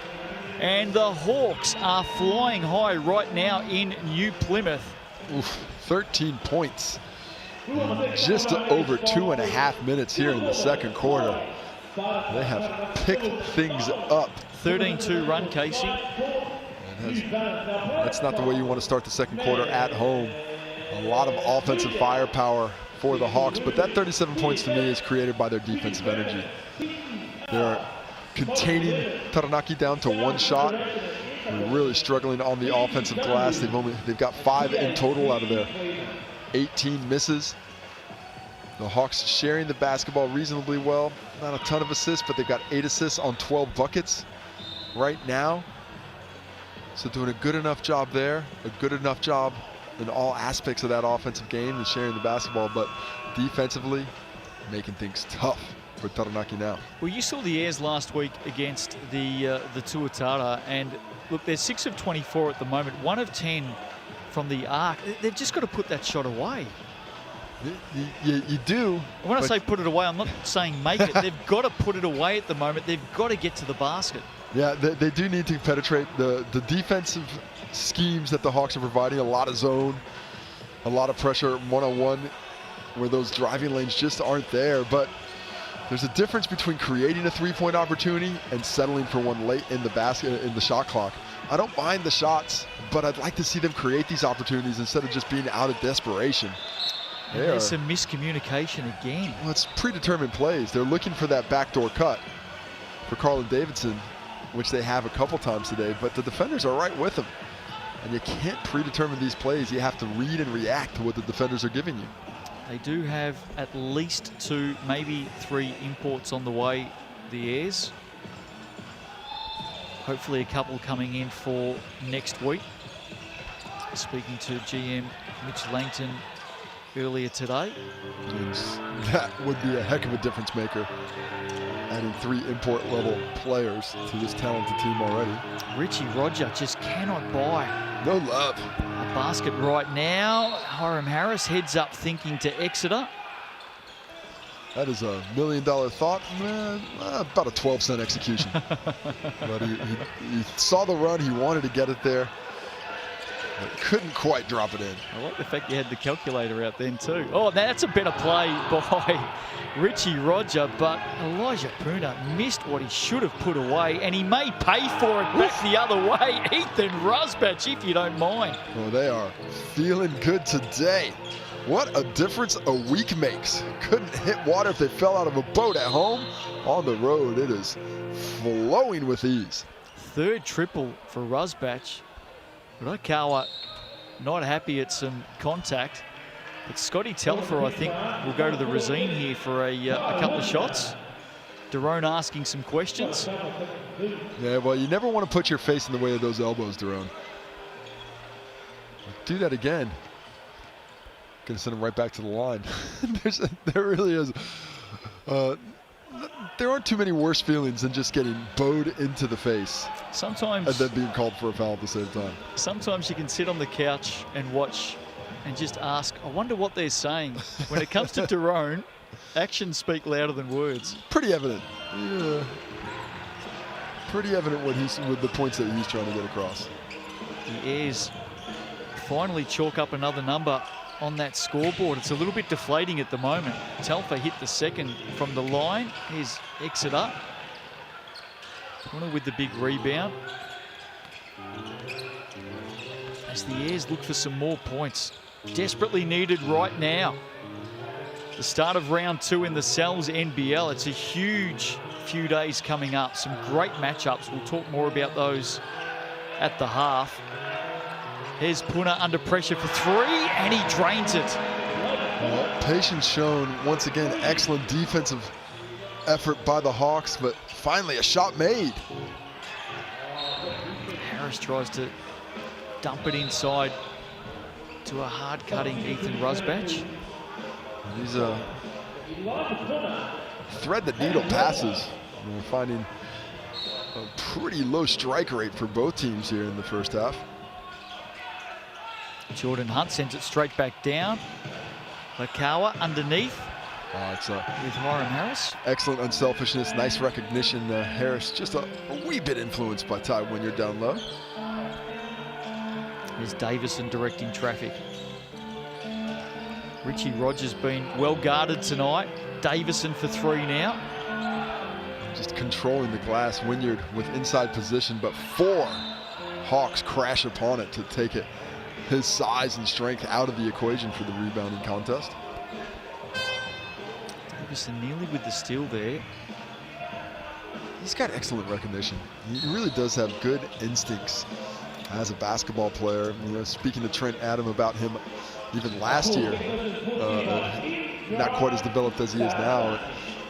[SPEAKER 2] And the Hawks are flying high right now in New Plymouth.
[SPEAKER 3] Oof, 13 points. Just over 2.5 minutes here in the second quarter. They have picked things up.
[SPEAKER 2] 13-2 run, Casey.
[SPEAKER 3] That's not the way you want to start the second quarter at home. A lot of offensive firepower for the Hawks, but that 37 points to me is created by their defensive energy. They're containing Taranaki down to one shot. They're really struggling on the offensive glass. They've got 5 in total out of their 18 misses. The Hawks sharing the basketball reasonably well. Not a ton of assists, but they've got 8 assists on 12 buckets right now. So doing a good enough job there, a good enough job in all aspects of that offensive game and sharing the basketball, but defensively making things tough for Taranaki now.
[SPEAKER 2] Well, you saw the Airs last week against the Tuatara, and look, they're 6 of 24 at the moment, 1 of 10 from the arc. They've just got to put that shot away.
[SPEAKER 3] You do.
[SPEAKER 2] When I say put it away, I'm not saying make it. They've got to put it away at the moment. They've got to get to the basket.
[SPEAKER 3] Yeah, they do need to penetrate the defensive schemes that the Hawks are providing. A lot of zone, a lot of pressure one-on-one where those driving lanes just aren't there. But there's a difference between creating a three-point opportunity and settling for one late in the basket, in the shot clock. I don't mind the shots, but I'd like to see them create these opportunities instead of just being out of desperation.
[SPEAKER 2] And there's some miscommunication again.
[SPEAKER 3] Well, it's predetermined plays. They're looking for that backdoor cut for Carlin Davidson, which they have a couple times today, but the defenders are right with them. And you can't predetermine these plays. You have to read and react to what the defenders are giving you.
[SPEAKER 2] They do have at least 2, maybe 3 imports on the way, the Airs. Hopefully a couple coming in for next week. Speaking to GM Mitch Langton earlier today.
[SPEAKER 3] That would be a heck of a difference maker, adding 3 import level players to this talented team already.
[SPEAKER 2] Richie Roger just cannot buy
[SPEAKER 3] no love
[SPEAKER 2] a basket right now. Hiram Harris heads up thinking to Exeter.
[SPEAKER 3] That is a $1 million thought. About a 12-cent execution. But he saw the run, he wanted to get it there, but couldn't quite drop it in.
[SPEAKER 2] I like the fact you had the calculator out then too. Oh, that's a better play by Richie Roger, but Elijah Puna missed what he should have put away, and he may pay for it back the other way. Ethan Rusbach, if you don't mind.
[SPEAKER 3] Oh, they are feeling good today. What a difference a week makes. Couldn't hit water if they fell out of a boat at home. On the road, it is flowing with ease.
[SPEAKER 2] 3rd triple for Rusbach. Rodakawa not happy at some contact. But Scotty Telfer, I think, will go to the Racine here for a couple of shots. Derone asking some questions.
[SPEAKER 3] Yeah, well, you never want to put your face in the way of those elbows, Derone. Do that again. going to send him right back to the line. There really is. There aren't too many worse feelings than just getting bowed into the face.
[SPEAKER 2] Sometimes.
[SPEAKER 3] And then being called for a foul at the same time.
[SPEAKER 2] Sometimes you can sit on the couch and watch and just ask, I wonder what they're saying. When it comes to Tyrone, actions speak louder than words.
[SPEAKER 3] Pretty evident. Yeah. Pretty evident with the points that he's trying to get across.
[SPEAKER 2] The Airs finally chalk up another number on that scoreboard. It's a little bit deflating at the moment. Telfer hit the second from the line. Here's Exeter. Corner with the big rebound. As the Airs look for some more points. Desperately needed right now. The start of round 2 in the Cells NBL. It's a huge few days coming up. Some great matchups. We'll talk more about those at the half. Here's Puna under pressure for 3, and he drains it.
[SPEAKER 3] Well, patience shown. Once again, excellent defensive effort by the Hawks, but finally a shot made.
[SPEAKER 2] Harris tries to dump it inside to a hard-cutting Ethan Rusbatch.
[SPEAKER 3] These thread the needle passes. We're finding a pretty low strike rate for both teams here in the first half.
[SPEAKER 2] Jordan Hunt sends it straight back down. Lakawa underneath
[SPEAKER 3] It's
[SPEAKER 2] with Hiram Harris.
[SPEAKER 3] excellent unselfishness, nice recognition. Harris just a wee bit influenced by Ty when you're down low.
[SPEAKER 2] There's Davison directing traffic. Richie Rogers been well guarded tonight. Davison for 3 now.
[SPEAKER 3] Just controlling the glass. Wynyard with inside position, but 4 Hawks crash upon it to take it. His size and strength out of the equation for the rebounding contest.
[SPEAKER 2] Davison nearly with the steal there.
[SPEAKER 3] He's got excellent recognition. He really does have good instincts as a basketball player. You know, speaking to Trent Adam about him even last year, not quite as developed as he is now.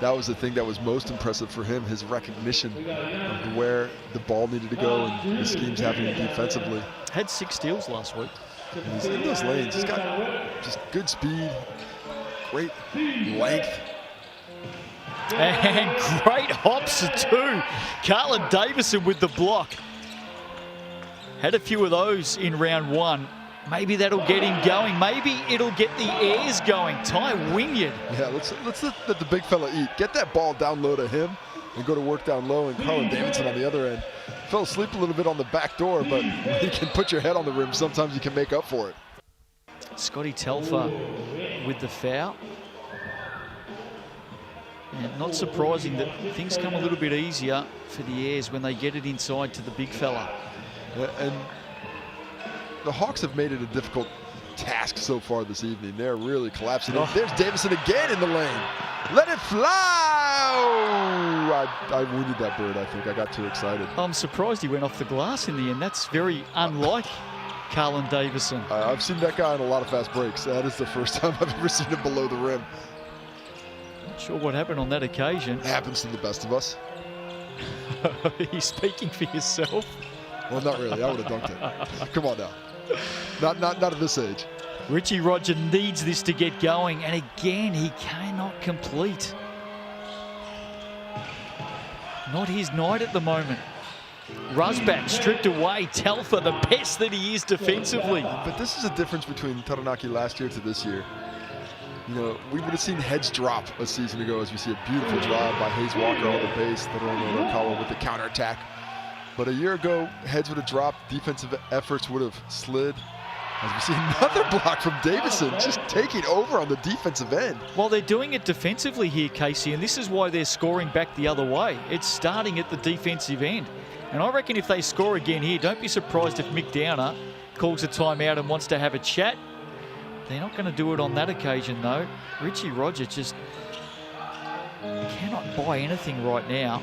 [SPEAKER 3] That was the thing that was most impressive for him, his recognition of where the ball needed to go and the schemes happening defensively.
[SPEAKER 2] Had 6 steals last week.
[SPEAKER 3] He's in those lanes. He's got just good speed, great length.
[SPEAKER 2] And great hops too. Carlin Davison with the block. Had a few of those in round 1. Maybe that'll get him going. Maybe it'll get the Airs going. Ty Wynyard.
[SPEAKER 3] Yeah, let's let the big fella eat. Get that ball down low to him and go to work down low. And Carlin Davidson on the other end fell asleep a little bit on the back door, but when you can put your head on the rim, sometimes you can make up for it.
[SPEAKER 2] Scotty Telfer with the foul. And not surprising that things come a little bit easier for the Airs when they get it inside to the big fella.
[SPEAKER 3] And the Hawks have made it a difficult task so far this evening. They're really collapsing. Oh. There's Davison again in the lane. Let it fly! Oh, I wounded that bird, I think. I got too excited.
[SPEAKER 2] I'm surprised he went off the glass in the end. That's very unlike Carlin Davison.
[SPEAKER 3] I've seen that guy on a lot of fast breaks. That is the first time I've ever seen him below the rim.
[SPEAKER 2] Not sure what happened on that occasion.
[SPEAKER 3] It happens to the best of us.
[SPEAKER 2] Are you speaking for yourself?
[SPEAKER 3] Well, not really. I would have dunked it. Come on now. Not at this age.
[SPEAKER 2] Richie Roger needs this to get going, and again, he cannot complete. Not his night at the moment. Rusbat stripped away. Telfer, the pest that he is defensively.
[SPEAKER 3] But this is a difference between Taranaki last year to this year. You know, we would have seen heads drop a season ago as we see a beautiful drive by Hayes Walker on the base, Taranaki Okawa with the counterattack. But a year ago, heads would have dropped, defensive efforts would have slid. As we see another block from Davison, just taking over on the defensive end.
[SPEAKER 2] Well, they're doing it defensively here, Casey, and this is why they're scoring back the other way. It's starting at the defensive end. And I reckon if they score again here, don't be surprised if Mick Downer calls a timeout and wants to have a chat. They're not going to do it on that occasion, though. Richie Roger just cannot buy anything right now.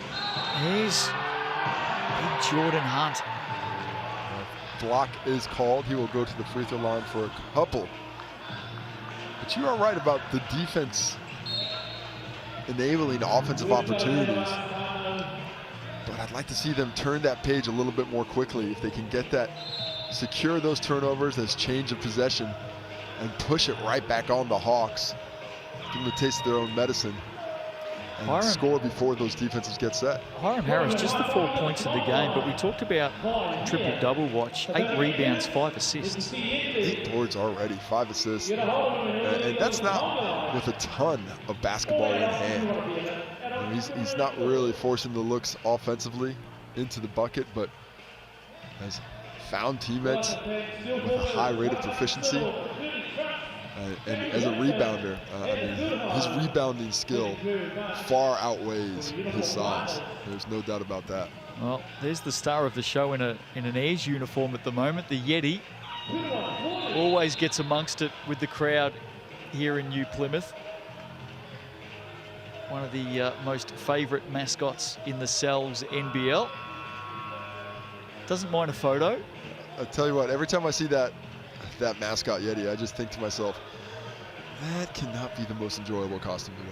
[SPEAKER 2] Here's big Jordan Hunt.
[SPEAKER 3] Block is called. He will go to the free throw line for a couple. But you are right about the defense enabling offensive opportunities. But I'd like to see them turn that page a little bit more quickly. If they can get that, secure those turnovers as change of possession, and push it right back on the Hawks. Give them a taste of their own medicine and score before those defenses get set.
[SPEAKER 2] Hiram Harris, just the 4 points in the game, but we talked about triple-double watch, 8 rebounds, 5 assists.
[SPEAKER 3] 8 boards already, 5 assists. And that's not with a ton of basketball in hand. And he's not really forcing the looks offensively into the bucket, but has found teammates with a high rate of proficiency. And as a rebounder, I mean, his rebounding skill far outweighs his size. There's no doubt about that.
[SPEAKER 2] Well, there's the star of the show in an Airs uniform at the moment, the Yeti. Always gets amongst it with the crowd here in New Plymouth. One of the most favourite mascots in the Cells NBL. Doesn't mind a photo.
[SPEAKER 3] I tell you what, every time I see that mascot Yeti, I just think to myself, that cannot be the most enjoyable costume to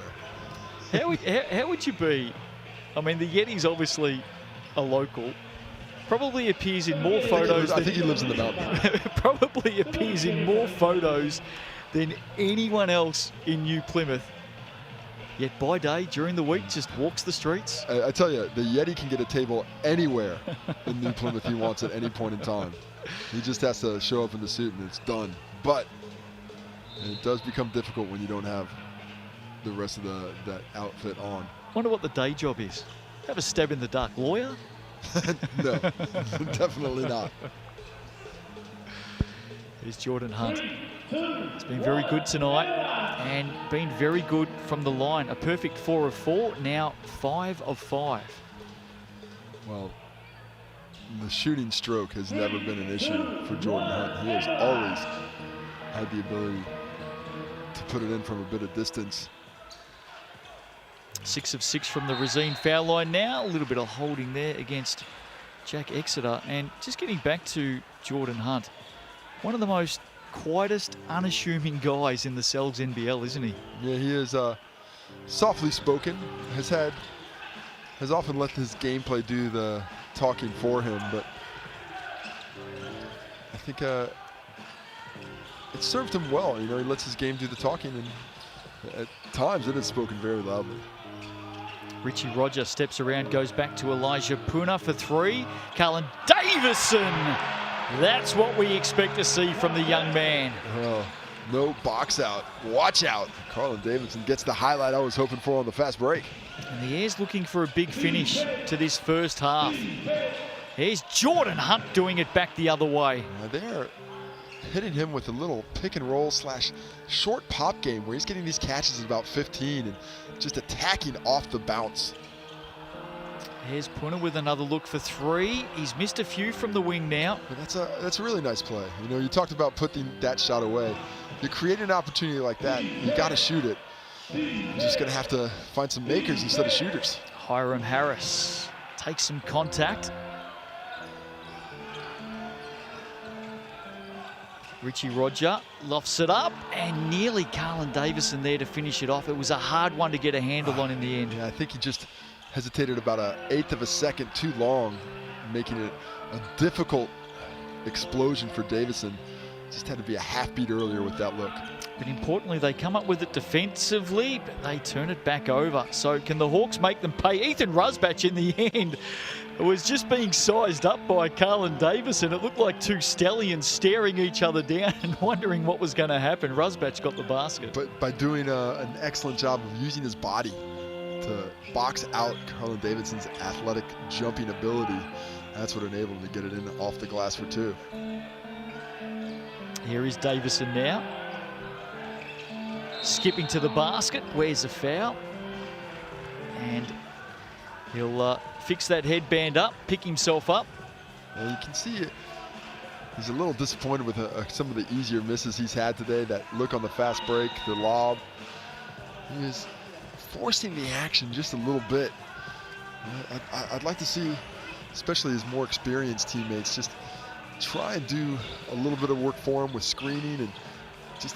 [SPEAKER 3] wear.
[SPEAKER 2] How would you be? I mean, the Yeti's obviously a local. Probably appears in more photos.
[SPEAKER 3] I think he lives in the mountain.
[SPEAKER 2] Probably appears in more photos than anyone else in New Plymouth. Yet by day, during the week, just walks the streets.
[SPEAKER 3] I tell you, the Yeti can get a table anywhere in New Plymouth he wants at any point in time. He just has to show up in the suit and it's done. But it does become difficult when you don't have the rest of that outfit on.
[SPEAKER 2] Wonder what the day job is. Have a stab in the dark. Lawyer?
[SPEAKER 3] No, definitely not.
[SPEAKER 2] Here's Jordan Hunt. He's been very good tonight and been very good from the line. A perfect 4 of 4, now 5 of 5.
[SPEAKER 3] Well, the shooting stroke has never been an issue for Jordan Hunt. He has always had the ability to put it in from a bit of distance.
[SPEAKER 2] 6 of 6 from the Racine foul line now. A little bit of holding there against Jack Exeter. And just getting back to Jordan Hunt, one of the most quietest, unassuming guys in the Cells NBL, isn't he?
[SPEAKER 3] Yeah, he is softly spoken, has often let his gameplay do the talking for him, but I think it served him well. You know, he lets his game do the talking, and at times it has spoken very loudly.
[SPEAKER 2] Richie Roger steps around, goes back to Elijah Puna for 3. Carlin Davison! That's what we expect to see from the young man.
[SPEAKER 3] Oh, no box out. Watch out. Carlin Davidson gets the highlight I was hoping for on the fast break.
[SPEAKER 2] And the Airs looking for a big finish to this first half. Here's Jordan Hunt doing it back the other way.
[SPEAKER 3] They're hitting him with a little pick and roll / short pop game where he's getting these catches at about 15 and just attacking off the bounce.
[SPEAKER 2] Here's Puna with another look for 3. He's missed a few from the wing now.
[SPEAKER 3] But that's a really nice play. You know, you talked about putting that shot away. You create an opportunity like that, you got to shoot it. You're just going to have to find some makers instead of shooters.
[SPEAKER 2] Hiram Harris takes some contact. Richie Roger lofts it up, and nearly Carlin Davison there to finish it off. It was a hard one to get a handle on in the end.
[SPEAKER 3] Yeah, I think he just hesitated about 1/8 of a second too long, making it a difficult explosion for Davison. Just had to be a half beat earlier with that look.
[SPEAKER 2] But importantly, they come up with it defensively, but they turn it back over. So can the Hawks make them pay? Ethan Rusbatch in the end was just being sized up by Carlin Davison. It looked like two stallions staring each other down and wondering what was going to happen. Rusbatch got the basket.
[SPEAKER 3] But by doing an excellent job of using his body to box out Carlin Davidson's athletic jumping ability, that's what enabled him to get it in off the glass for 2.
[SPEAKER 2] Here is Davison now. Skipping to the basket, wears a foul. And he'll fix that headband up, pick himself up.
[SPEAKER 3] Well, you can see it. He's a little disappointed with some of the easier misses he's had today. That look on the fast break, the lob. He was forcing the action just a little bit. I'd like to see, especially his more experienced teammates, just try and do a little bit of work for him with screening and just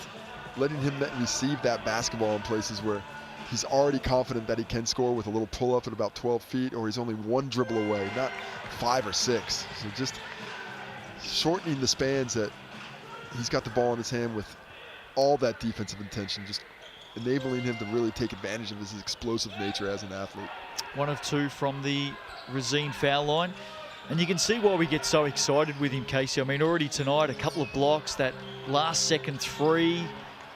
[SPEAKER 3] letting him receive that basketball in places where he's already confident that he can score with a little pull-up at about 12 feet, or he's only 1 dribble away, not 5 or 6. So just shortening the spans that he's got the ball in his hand with all that defensive intention, just enabling him to really take advantage of his explosive nature as an athlete.
[SPEAKER 2] 1 of 2 from the Racine foul line. And you can see why we get so excited with him, Casey. I mean, already tonight, a couple of blocks, that last second 3,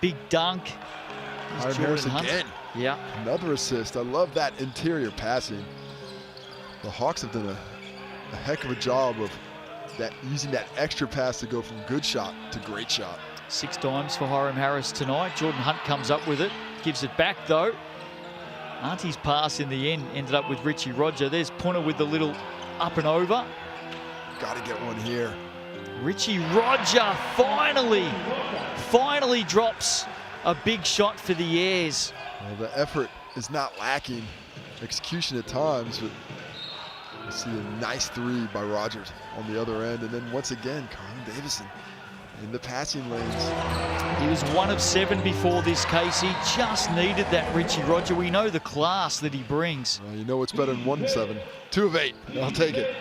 [SPEAKER 2] big dunk.
[SPEAKER 3] Hiram Harris again.
[SPEAKER 2] Yeah.
[SPEAKER 3] Another assist. I love that interior passing. The Hawks have done a heck of a job of using that extra pass to go from good shot to great shot.
[SPEAKER 2] 6 times for Hiram Harris tonight. Jordan Hunt comes up with it, gives it back though. Auntie's pass in the end ended up with Richie Roger. There's Punter with the little up and over.
[SPEAKER 3] Got to get one here.
[SPEAKER 2] Richie Roger finally drops a big shot for the Airs.
[SPEAKER 3] Well, the effort is not lacking. Execution at times, but you see a nice 3 by Rogers on the other end. And then once again, Colin Davison in the passing lanes.
[SPEAKER 2] He was 1 of 7 before this, Casey. Just needed that Richie Roger. We know the class that he brings.
[SPEAKER 3] Well, you know what's better than 1 of 7? 2 of 8. I'll take it.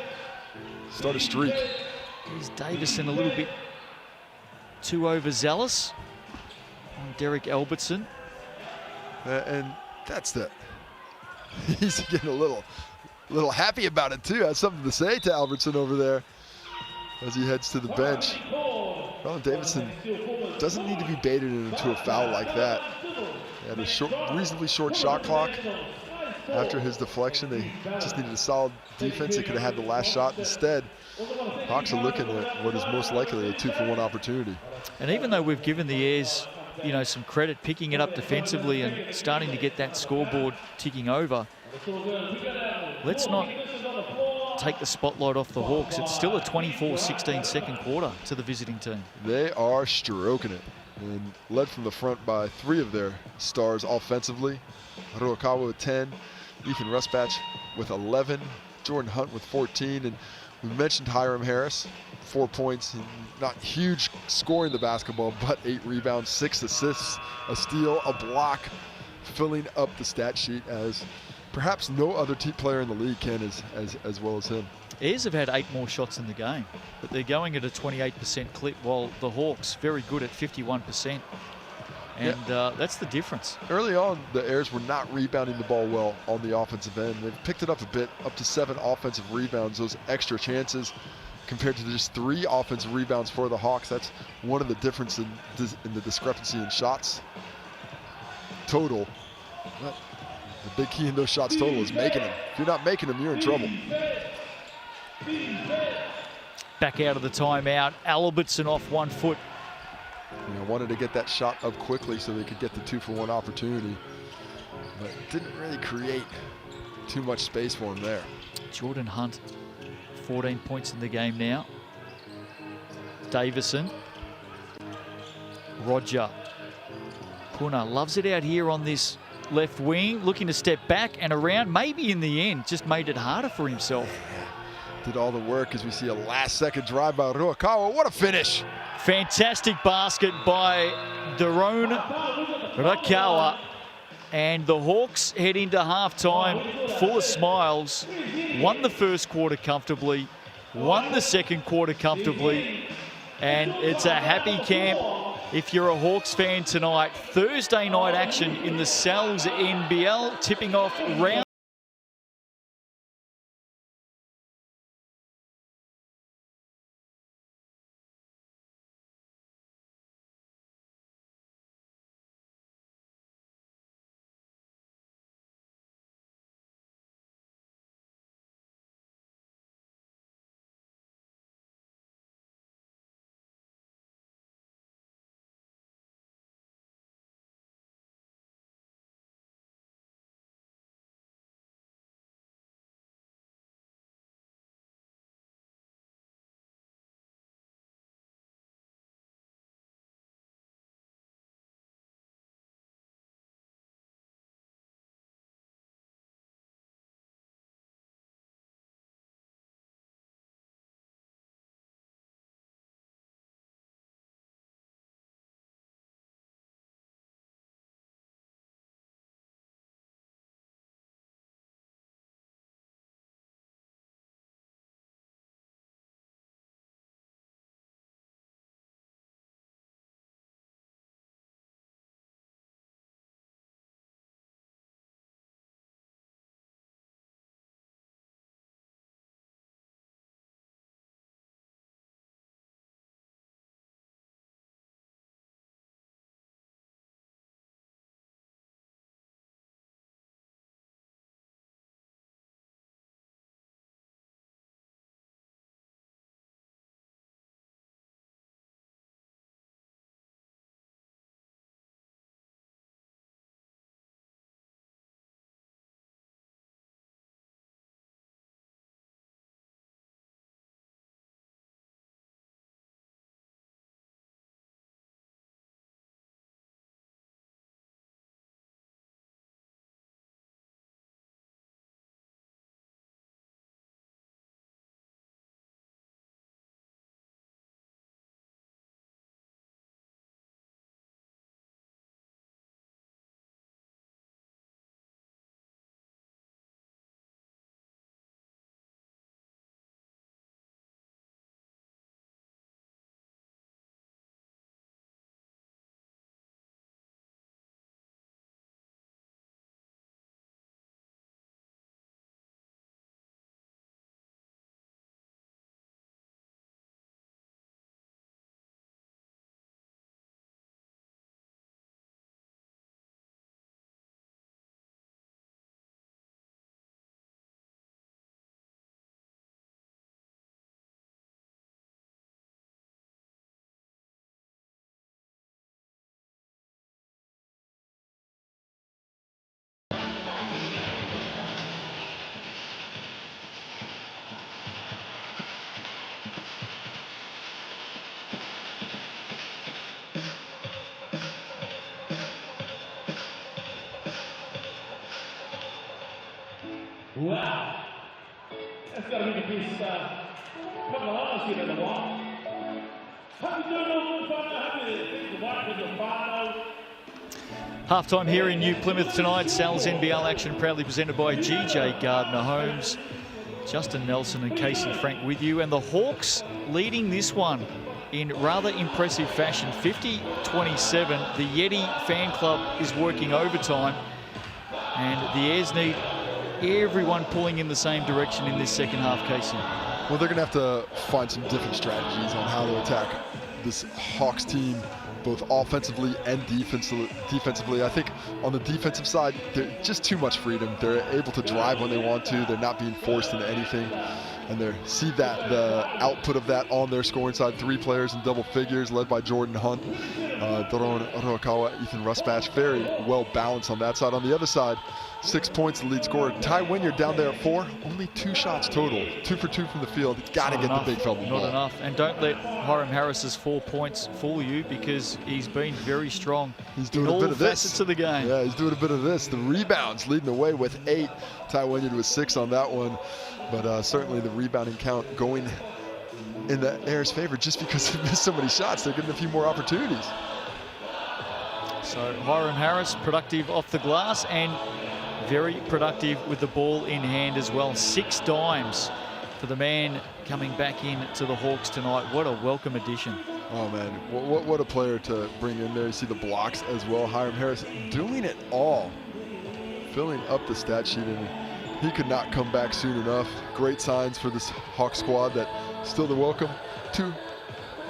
[SPEAKER 3] Start a streak.
[SPEAKER 2] Here's Davison a little bit too overzealous on Derek Albertson.
[SPEAKER 3] And that's he's getting a little happy about it too. Has something to say to Albertson over there as he heads to the bench. Colin Davison doesn't need to be baited into a foul like that. He had a reasonably short shot clock after his deflection. They just needed a solid defense. They could have had the last shot. Instead, Hawks are looking at what is most likely a 2-for-1 opportunity.
[SPEAKER 2] And even though we've given the Airs, you know, some credit picking it up defensively and starting to get that scoreboard ticking over, let's not take the spotlight off the Hawks. It's still a 24-16 second quarter to the visiting team.
[SPEAKER 3] They are stroking it and led from the front by 3 of their stars offensively. Ruakawa with 10, Ethan Rusbach with 11, Jordan Hunt with 14, and we mentioned Hiram Harris, 4 points, not huge scoring the basketball, but 8 rebounds, 6 assists, a steal, a block, filling up the stat sheet as perhaps no other team player in the league can as well as him.
[SPEAKER 2] Airs have had 8 more shots in the game, but they're going at a 28% clip, while the Hawks very good at 51%. And that's the difference.
[SPEAKER 3] Early on, the Airs were not rebounding the ball well on the offensive end. They've picked it up a bit, up to 7 offensive rebounds, those extra chances compared to just 3 offensive rebounds for the Hawks. That's one of the difference in the discrepancy in shots total. But the big key in those shots total is making them. If you're not making them, you're in trouble.
[SPEAKER 2] Back out of the timeout. Albertson off 1 foot.
[SPEAKER 3] You know, wanted to get that shot up quickly so they could get the 2-for-1 opportunity, but didn't really create too much space for him there.
[SPEAKER 2] Jordan Hunt, 14 points in the game now. Davison. Roger. Puna loves it out here on this left wing, looking to step back and around. Maybe in the end, just made it harder for himself.
[SPEAKER 3] Did all the work as we see a last-second drive by Ruakawa. What a finish!
[SPEAKER 2] Fantastic basket by Daron Ruakawa. And the Hawks head into halftime full of smiles. Won the first quarter comfortably, won the second quarter comfortably, and it's a happy camp if you're a Hawks fan tonight. Thursday night action in the Cells NBL, tipping off round
[SPEAKER 7] Wow. That's got to be the best couple of hours here in the walk.
[SPEAKER 2] Halftime here in New Plymouth tonight. Sal's NBL action proudly presented by GJ Gardner Homes. Justin Nelson and Casey Frank with you. And the Hawks leading this one in rather impressive fashion, 50-27. The Yeti fan club is working overtime. And the Airs need everyone pulling in the same direction in this second half, Casey.
[SPEAKER 3] Well, they're going to have to find some different strategies on how to attack this Hawks team, both offensively and defensively. I think on the defensive side, they're just too much freedom. They're able to drive when they want to. They're not being forced into anything. And they see that the output of that on their scoring side, 3 players in double figures, led by Jordan Hunt, Doron Oroakawa, Ethan Rusbash, very well balanced on that side. On the other side, 6 points, the lead scorer. Ty Wynyard down there at 4, only 2 shots total, 2 for 2 from the field. He's got to get the big fella the ball.
[SPEAKER 2] Not enough. And don't let Hiram Harris's 4 points fool you, because he's been very strong.
[SPEAKER 3] He's doing
[SPEAKER 2] in
[SPEAKER 3] a bit
[SPEAKER 2] all
[SPEAKER 3] of this.
[SPEAKER 2] facets of the game.
[SPEAKER 3] Yeah, he's doing a bit of this. The rebounds leading the way with 8. Ty Wynyard with 6 on that one. But certainly the rebounding count going in the Airs' favor just because they missed so many shots. They're getting a few more opportunities.
[SPEAKER 2] So Hiram Harris, productive off the glass and very productive with the ball in hand as well. 6 dimes for the man coming back in to the Hawks tonight. What a welcome addition.
[SPEAKER 3] Oh, man, what a player to bring in there. You see the blocks as well. Hiram Harris doing it all, filling up the stat sheet, and he could not come back soon enough. Great signs for this Hawk squad that still the welcome to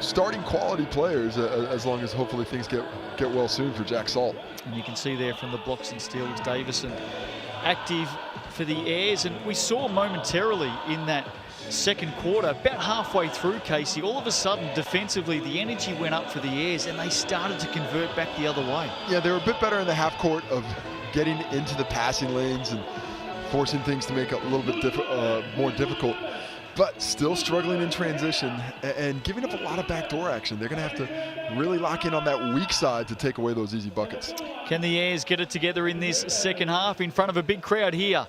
[SPEAKER 3] starting quality players as long as hopefully things get well soon for Jack Salt.
[SPEAKER 2] And you can see there from the blocks and steals, Davison active for the Airs. And we saw momentarily in that second quarter, about halfway through, Casey, all of a sudden defensively the energy went up for the Airs and they started to convert back the other way.
[SPEAKER 3] Yeah, they were a bit better in the half court of getting into the passing lanes and forcing things to make it a little bit more difficult, but still struggling in transition and giving up a lot of backdoor action. They're going to have to really lock in on that weak side to take away those easy buckets.
[SPEAKER 2] Can the Airs get it together in this second half in front of a big crowd here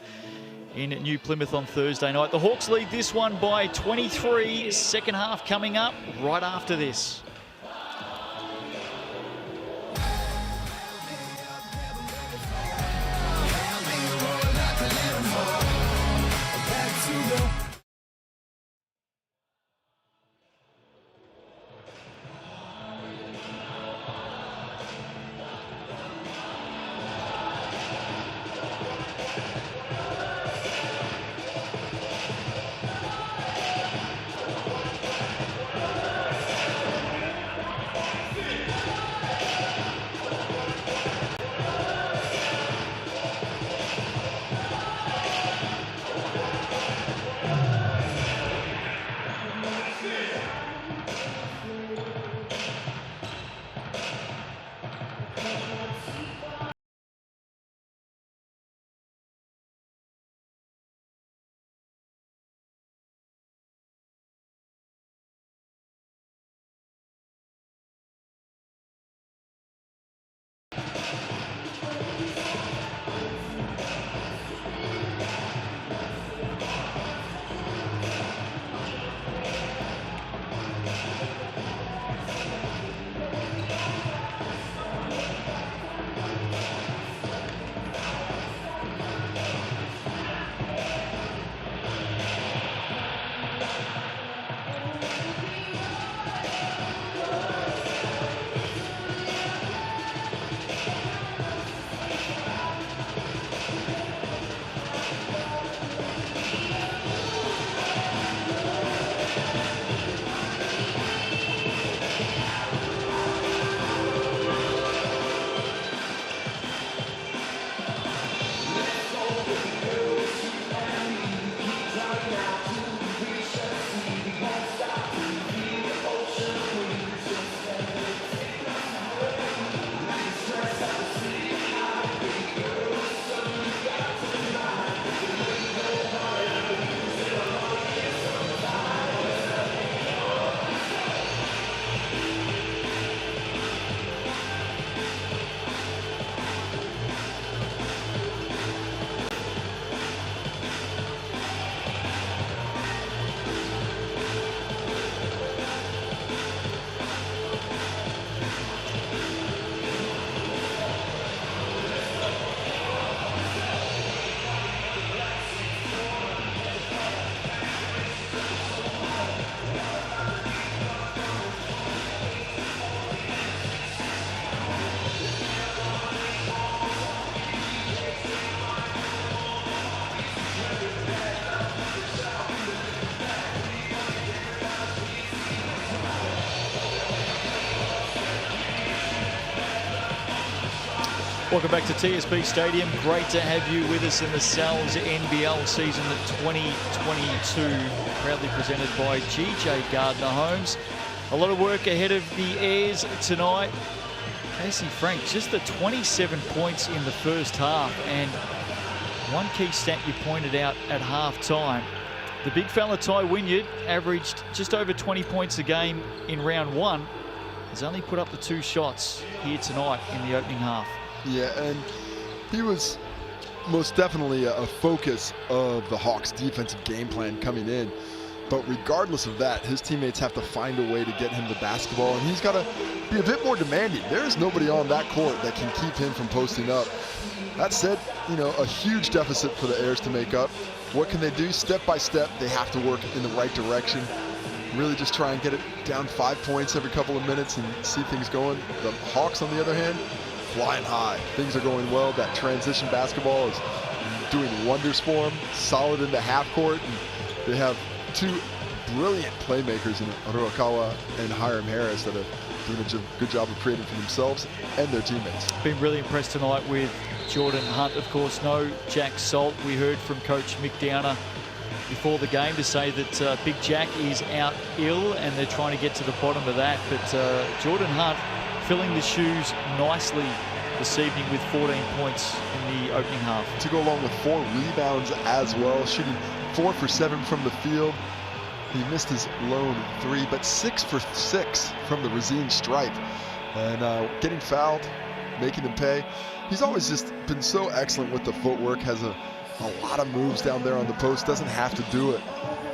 [SPEAKER 2] in New Plymouth on Thursday night? The Hawks lead this one by 23. Second half coming up right after this. Welcome back to TSB Stadium. Great to have you with us in the Sal's NBL season 2022, proudly presented by GJ Gardner Homes. A lot of work ahead of the Airs tonight. Casey Frank, just the 27 points in the first half, and one key stat you pointed out at half-time. The big fella Ty Wynyard averaged just over 20 points a game in round one. Has only put up the 2 shots here tonight in the opening half.
[SPEAKER 3] Yeah, and he was most definitely a focus of the Hawks' defensive game plan coming in. But regardless of that, his teammates have to find a way to get him the basketball, and he's got to be a bit more demanding. There is nobody on that court that can keep him from posting up. That said, you know, a huge deficit for the Airs to make up. What can they do? Step by step, they have to work in the right direction. Really just try and get it down 5 points every couple of minutes and see things going. The Hawks, on the other hand, flying high. Things are going well. That transition basketball is doing wonders for them. Solid in the half court. And they have 2 brilliant playmakers in Arakawa and Hiram Harris that are doing a good job of creating for themselves and their teammates.
[SPEAKER 2] Been really impressed tonight with Jordan Hunt. Of course, no Jack Salt. We heard from Coach Mick Downer before the game to say that Big Jack is out ill and they're trying to get to the bottom of that. But Jordan Hunt filling the shoes nicely this evening with 14 points in the opening half.
[SPEAKER 3] To go along with 4 rebounds as well, shooting 4 for 7 from the field. He missed his lone 3, but 6 for 6 from the Racine stripe. And getting fouled, making him pay. He's always just been so excellent with the footwork, has a lot of moves down there on the post, doesn't have to do it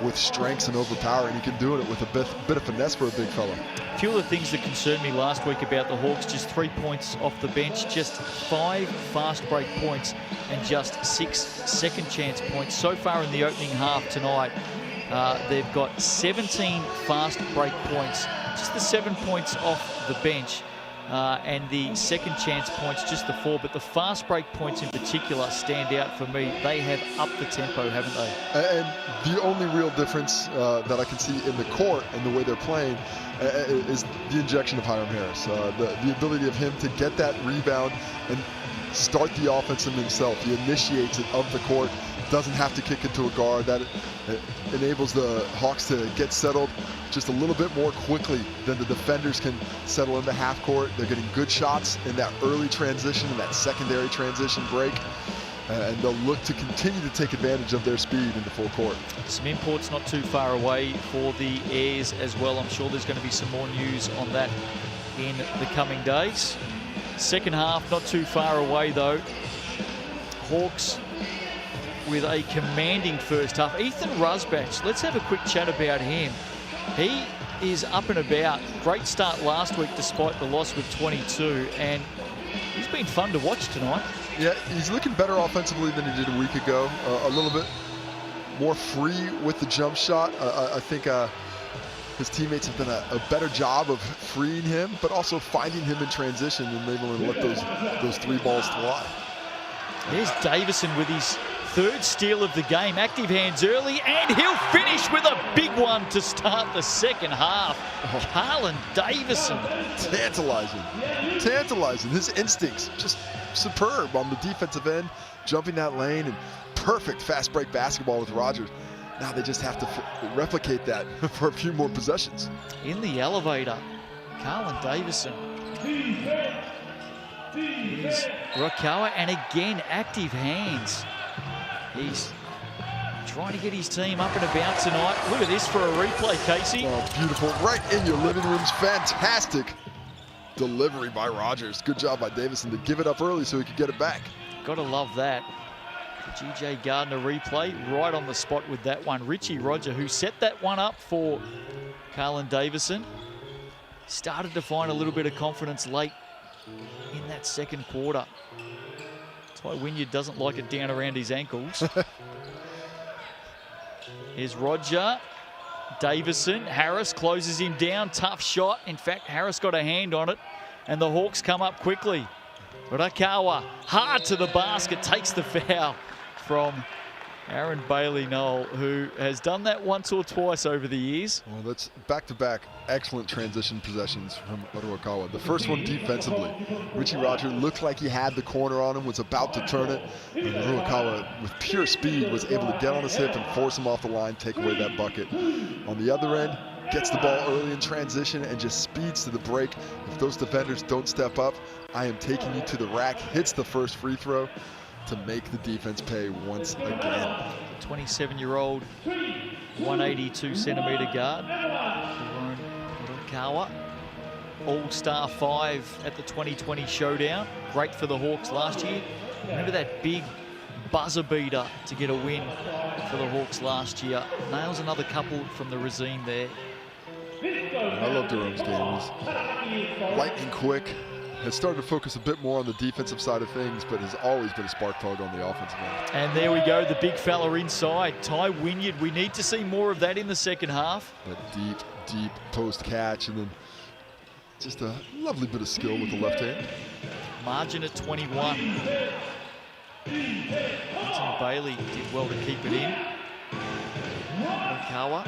[SPEAKER 3] with strengths and overpowering. He can do it with a bit of finesse for a big fella.
[SPEAKER 2] A few of the things that concerned me last week about the Hawks, just 3 points off the bench, just 5 fast break points and just 6 second chance points. So far in the opening half tonight, they've got 17 fast break points, just the 7 points off the bench. And the second chance points, just the 4, but the fast break points in particular stand out for me. They have upped the tempo, haven't they?
[SPEAKER 3] And the only real difference that I can see in the court and the way they're playing is the injection of Hiram Harris. The ability of him to get that rebound and start the offense himself. He initiates it up the court, doesn't have to kick it to a guard. That enables the Hawks to get settled just a little bit more quickly than the defenders can settle into half court. They're getting good shots in that early transition and that secondary transition break. And they'll look to continue to take advantage of their speed into full court.
[SPEAKER 2] Some imports not too far away for the Airs as well. I'm sure there's going to be some more news on that in the coming days. Second half not too far away though. Hawks with a commanding first half. Ethan Rusbach, let's have a quick chat about him. He is up and about. Great start last week despite the loss with 22, and he's been fun to watch tonight.
[SPEAKER 3] Yeah, he's looking better offensively than he did a week ago. A little bit more free with the jump shot. I think his teammates have done a better job of freeing him, but also finding him in transition and able to let those 3 balls fly.
[SPEAKER 2] There's Davison with his 3rd steal of the game. Active hands early, and he'll finish with a big one to start the second half. Carlin Davison.
[SPEAKER 3] Tantalizing. His instincts just superb on the defensive end, jumping that lane, and perfect fast break basketball with Rogers. Now they just have to replicate that for a few more possessions.
[SPEAKER 2] In the elevator, Carlin Davison. Here's Rakawa, and again, active hands. He's trying to get his team up and about tonight. Look at this for a replay, Casey.
[SPEAKER 3] Oh, beautiful. Right in your living rooms. Fantastic delivery by Rogers. Good job by Davison to give it up early so he could get it back.
[SPEAKER 2] Gotta love that. The GJ Gardner replay right on the spot with that one. Richie Roger, who set that one up for Carlin Davison, started to find a little bit of confidence late in that second quarter. That's why Wynyard doesn't like it down around his ankles. Here's Roger. Davison. Harris closes him down. Tough shot. In fact, Harris got a hand on it, and the Hawks come up quickly. Rakawa hard to the basket, takes the foul from Aaron Bailey-Noel, who has done that once or twice over the years.
[SPEAKER 3] Well, that's back-to-back excellent transition possessions from Ruakawa. The first one defensively. Richie Roger looked like he had the corner on him, was about to turn it. And Ruakawa, with pure speed, was able to get on his hip and force him off the line, take away that bucket. On the other end, gets the ball early in transition and just speeds to the break. If those defenders don't step up, I am taking you to the rack, hits the first free throw to make the defense pay once again.
[SPEAKER 2] 27-year-old, 182-centimetre guard, Ruakawa. All-Star 5 at the 2020 Showdown. Great for the Hawks last year. Remember that big buzzer beater to get a win for the Hawks last year. Nails another couple from the regime there.
[SPEAKER 3] I love Durome's game. He's lightning quick. Has started to focus a bit more on the defensive side of things, but has always been a spark plug on the offensive end.
[SPEAKER 2] And there we go, the big fella inside, Ty Wynyard. We need to see more of that in the second half.
[SPEAKER 3] That deep post catch, and then just a lovely bit of skill with the left hand.
[SPEAKER 2] Margin at 21. Anthony Bailey did well to keep it in. Ruakawa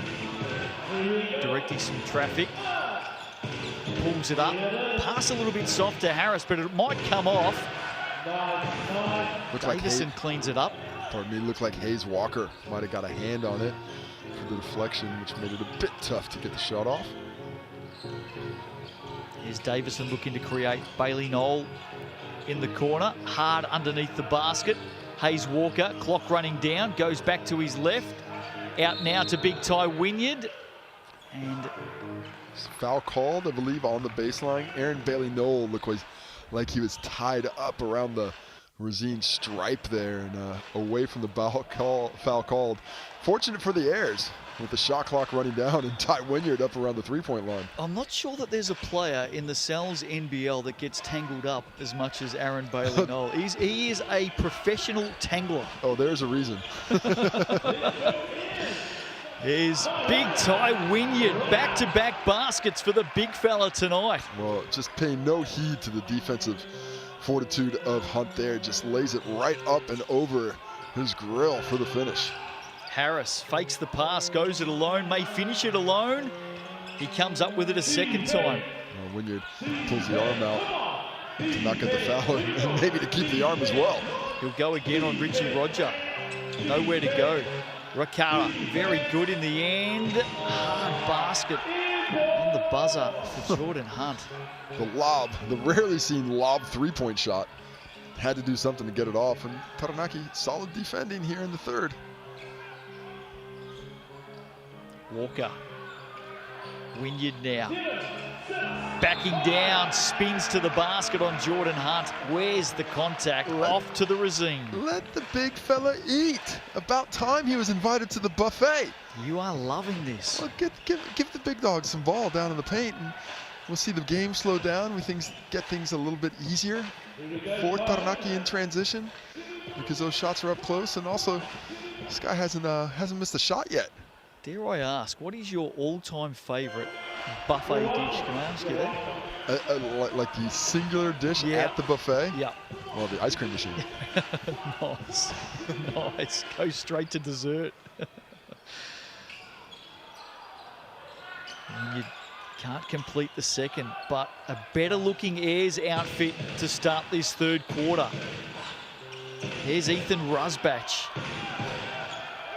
[SPEAKER 2] directing some traffic. Pulls it up. Pass a little bit soft to Harris, but it might come off. Davison cleans it up.
[SPEAKER 3] Pardon me, looked like Hayes Walker might have got a hand on it for the deflection, which made it a bit tough to get the shot off.
[SPEAKER 2] Here's Davison looking to create. Bailey-Noel in the corner, hard underneath the basket. Hayes Walker, clock running down, goes back to his left. Out now to big Ty Wynyard. And
[SPEAKER 3] foul called, I believe, on the baseline. Aaron Bailey-Noel looked like he was tied up around the Rosine stripe there and away from the foul called. Fortunate for the Airs with the shot clock running down and Ty Wynyard up around the three-point line.
[SPEAKER 2] I'm not sure that there's a player in the Cells NBL that gets tangled up as much as Aaron Bailey-Noel. He is a professional tangler.
[SPEAKER 3] Oh, there's a reason.
[SPEAKER 2] Here's big Ty Wynyard, back-to-back baskets for the big fella tonight.
[SPEAKER 3] Well, just paying no heed to the defensive fortitude of Hunt there. Just lays it right up and over his grill for the finish.
[SPEAKER 2] Harris fakes the pass, goes it alone, may finish it alone. He comes up with it a second time.
[SPEAKER 3] Wynyard pulls the arm out to not get the foul and maybe to keep the arm as well.
[SPEAKER 2] He'll go again on Richie Roger. Nowhere to go. Ruakawa, very good in the end. Hard basket on the buzzer for Jordan Hunt.
[SPEAKER 3] The lob, the rarely seen lob three-point shot. Had to do something to get it off, and Taranaki solid defending here in the third.
[SPEAKER 2] Walker. Wynyard now. Backing down, spins to the basket on Jordan Hunt. Where's the contact? Off to the Rosine.
[SPEAKER 3] Let the big fella eat. About time he was invited to the buffet.
[SPEAKER 2] You are loving this.
[SPEAKER 3] Well, give the big dog some ball down in the paint, and we'll see the game slow down. We get things a little bit easier for Taranaki in transition because those shots are up close, and also this guy hasn't missed a shot yet.
[SPEAKER 2] Dare I ask, what is your all-time favorite buffet dish? Can I ask you that?
[SPEAKER 3] Like the singular dish at the buffet?
[SPEAKER 2] Yeah.
[SPEAKER 3] Well, the ice cream machine.
[SPEAKER 2] Nice. Nice. Go straight to dessert. You can't complete the second, but a better-looking Airs outfit to start this third quarter. Here's Ethan Rusbach.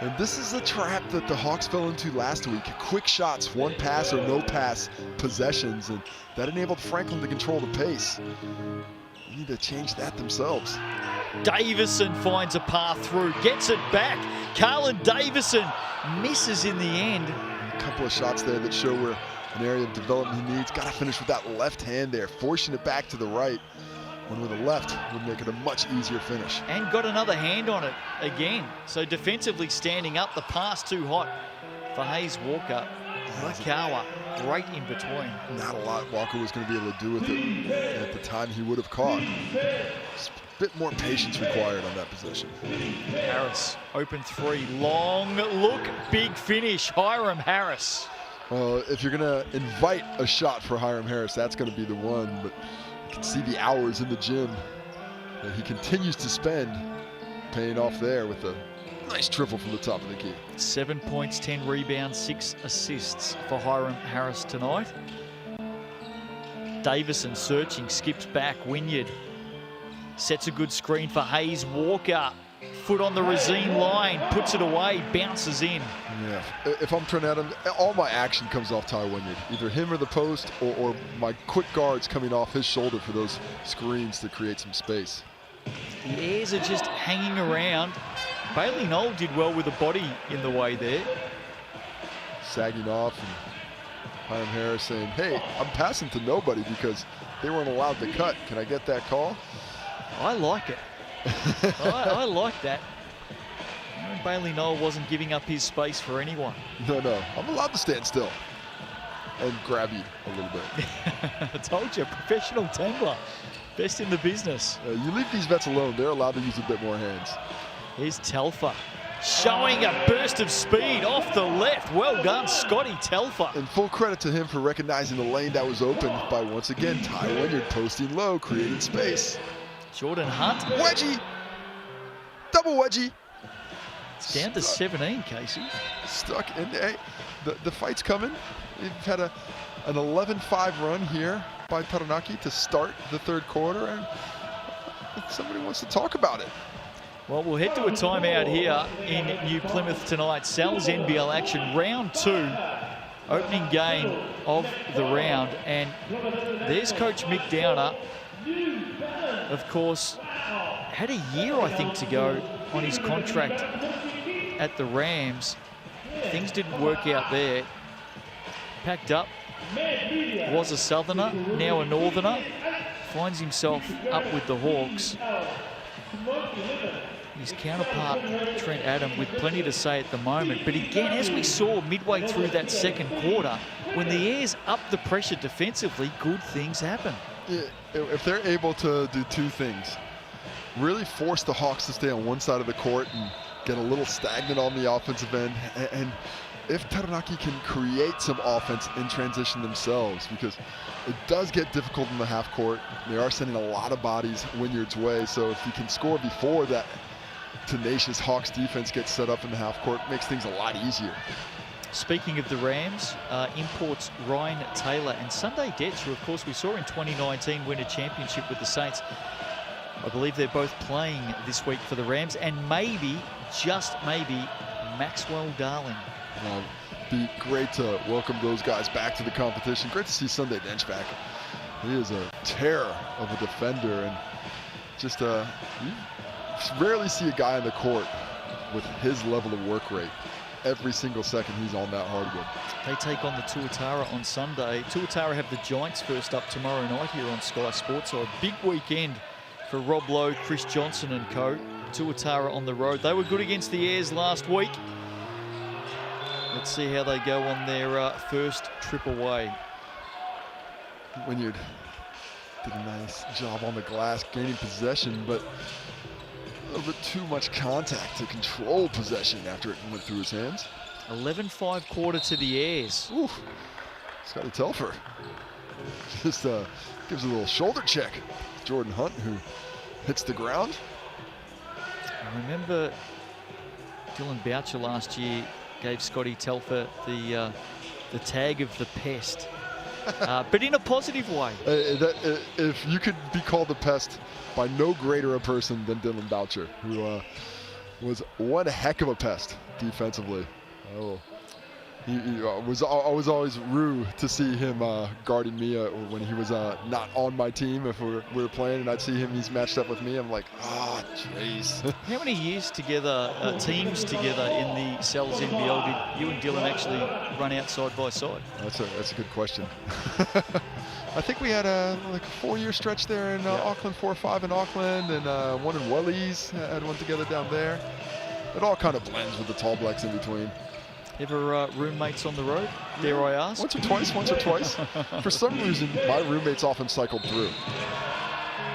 [SPEAKER 3] And this is a trap that the Hawks fell into last week. Quick shots, one pass or no pass possessions, and that enabled Franklin to control the pace. They need to change that themselves.
[SPEAKER 2] Davison finds a path through, gets it back. Carlin Davison misses in the end.
[SPEAKER 3] A couple of shots there that show where an area of development he needs. Got to finish with that left hand there, forcing it back to the right. One with the left would make it a much easier finish.
[SPEAKER 2] And got another hand on it again. So defensively standing up, the pass too hot for Hayes Walker. Ruakawa right in between.
[SPEAKER 3] Not a lot Walker was going to be able to do with it at the time he would have caught. Just a bit more patience required on that possession.
[SPEAKER 2] Harris, open three, long look, big finish. Hiram Harris.
[SPEAKER 3] If you're going to invite a shot for Hiram Harris, that's going to be the one. But you can see the hours in the gym that he continues to spend, paying off there with the Nice triple from the top of the key.
[SPEAKER 2] 7 points, 10 rebounds, 6 assists for Hiram Harris tonight. Davison searching, skips back. Wynyard sets a good screen for Hayes Walker. Foot on the Racine line, puts it away, bounces in.
[SPEAKER 3] Yeah, if I'm turning at him, all my action comes off Ty Wynyard. Either him or the post, or my quick guards coming off his shoulder for those screens to create some space.
[SPEAKER 2] The Airs are just hanging around. Bailey Knoll did well with the body in the way there.
[SPEAKER 3] Sagging off, and Hiram Harris saying, hey, I'm passing to nobody because they weren't allowed to cut. Can I get that call?
[SPEAKER 2] I like it. I like that. Bailey Knoll wasn't giving up his space for anyone.
[SPEAKER 3] No, I'm allowed to stand still and grab you a little bit.
[SPEAKER 2] I told you, professional tangler. Best in the business.
[SPEAKER 3] You leave these vets alone, they're allowed to use a bit more hands.
[SPEAKER 2] Here's Telfer showing a burst of speed off the left. Well done, Scotty Telfer.
[SPEAKER 3] And full credit to him for recognizing the lane that was open by, once again, Ty Wynyard posting low, creating space.
[SPEAKER 2] Jordan Hunt.
[SPEAKER 3] Wedgie! Double wedgie!
[SPEAKER 2] It's down to 17, Casey.
[SPEAKER 3] Stuck in there. The fight's coming. We've had an 11-5 run here by Taranaki to start the third quarter, and somebody wants to talk about it.
[SPEAKER 2] Well, we'll head to a timeout here in New Plymouth tonight. Sal's NBL action, round 2, opening game of the round. And there's Coach Mick Downer. Of course, had a year, I think, to go on his contract at the Rams. Things didn't work out there. Packed up, was a Southerner, now a Northerner. Finds himself up with the Hawks. His counterpart, Trent Adam, with plenty to say at the moment. But again, as we saw midway through that second quarter, when the Airs up the pressure defensively, good things happen.
[SPEAKER 3] Yeah, if they're able to do two things, really force the Hawks to stay on one side of the court and get a little stagnant on the offensive end, and if Taranaki can create some offense in transition themselves, because it does get difficult in the half court. They are sending a lot of bodies Wynyard's way, so if you can score before that tenacious Hawks defense gets set up in the half court, it makes things a lot easier.
[SPEAKER 2] Speaking of the Rams, imports Ryan Taylor and Sunday Detch, who of course we saw in 2019 win a championship with the Saints. I believe they're both playing this week for the Rams, and maybe, just maybe, Maxwell Darling.
[SPEAKER 3] Be great to welcome those guys back to the competition. Great to see Sunday Detch back. He is a terror of a defender, and just you rarely see a guy on the court with his level of work rate. Every single second he's on that hardwood.
[SPEAKER 2] They take on the Tuatara on Sunday. Tuatara have the Giants first up tomorrow night here on Sky Sports, so a big weekend for Rob Lowe, Chris Johnson and co. Tuatara on the road. They were good against the Airs last week. Let's see how they go on their first trip away.
[SPEAKER 3] Wynyard did a nice job on the glass, gaining possession, but a little bit too much contact to control possession after it went through his hands.
[SPEAKER 2] 11-5 quarter to the Airs.
[SPEAKER 3] Oof. Scotty Telfer just gives a little shoulder check. Jordan Hunt, who hits the ground.
[SPEAKER 2] I remember Dylan Boucher last year gave Scotty Telfer the tag of the pest, but in a positive way.
[SPEAKER 3] If you could be called the pest by no greater a person than Dylan Boucher, who was one heck of a pest defensively. Oh, I was always rue to see him guarding me when he was not on my team. If we were playing and I'd see him, he's matched up with me, I'm like, ah, oh, jeez.
[SPEAKER 2] How many years together, teams together in the Sal's NBL did you and Dylan actually run out side by side?
[SPEAKER 3] That's a good question. I think we had like a 4-year stretch there in Auckland, 4 or 5 in Auckland, and one in Wellies, had one together down there. It all kind of blends with the Tall Blacks in between.
[SPEAKER 2] Ever roommates on the road, dare I ask?
[SPEAKER 3] Once or twice. For some reason, my roommates often cycled through.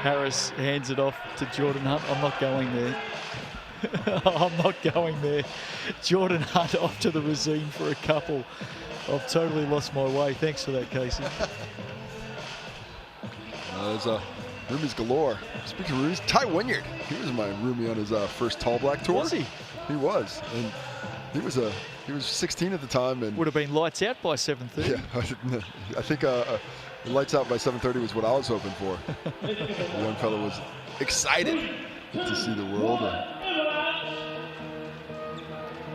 [SPEAKER 2] Harris hands it off to Jordan Hunt. I'm not going there. I'm not going there. Jordan Hunt off to the Racine for a couple. I've totally lost my way. Thanks for that, Casey.
[SPEAKER 3] There's a Roomies galore. Speaking of roomies, Ty Wynyard. He was my roomie on his first Tall Black tour.
[SPEAKER 2] Was he?
[SPEAKER 3] He was, and he was 16 at the time, and
[SPEAKER 2] Would have been lights out by 7:30.
[SPEAKER 3] yeah, I think lights out by 7:30 was what I was hoping for. The young fellow was excited to see the world.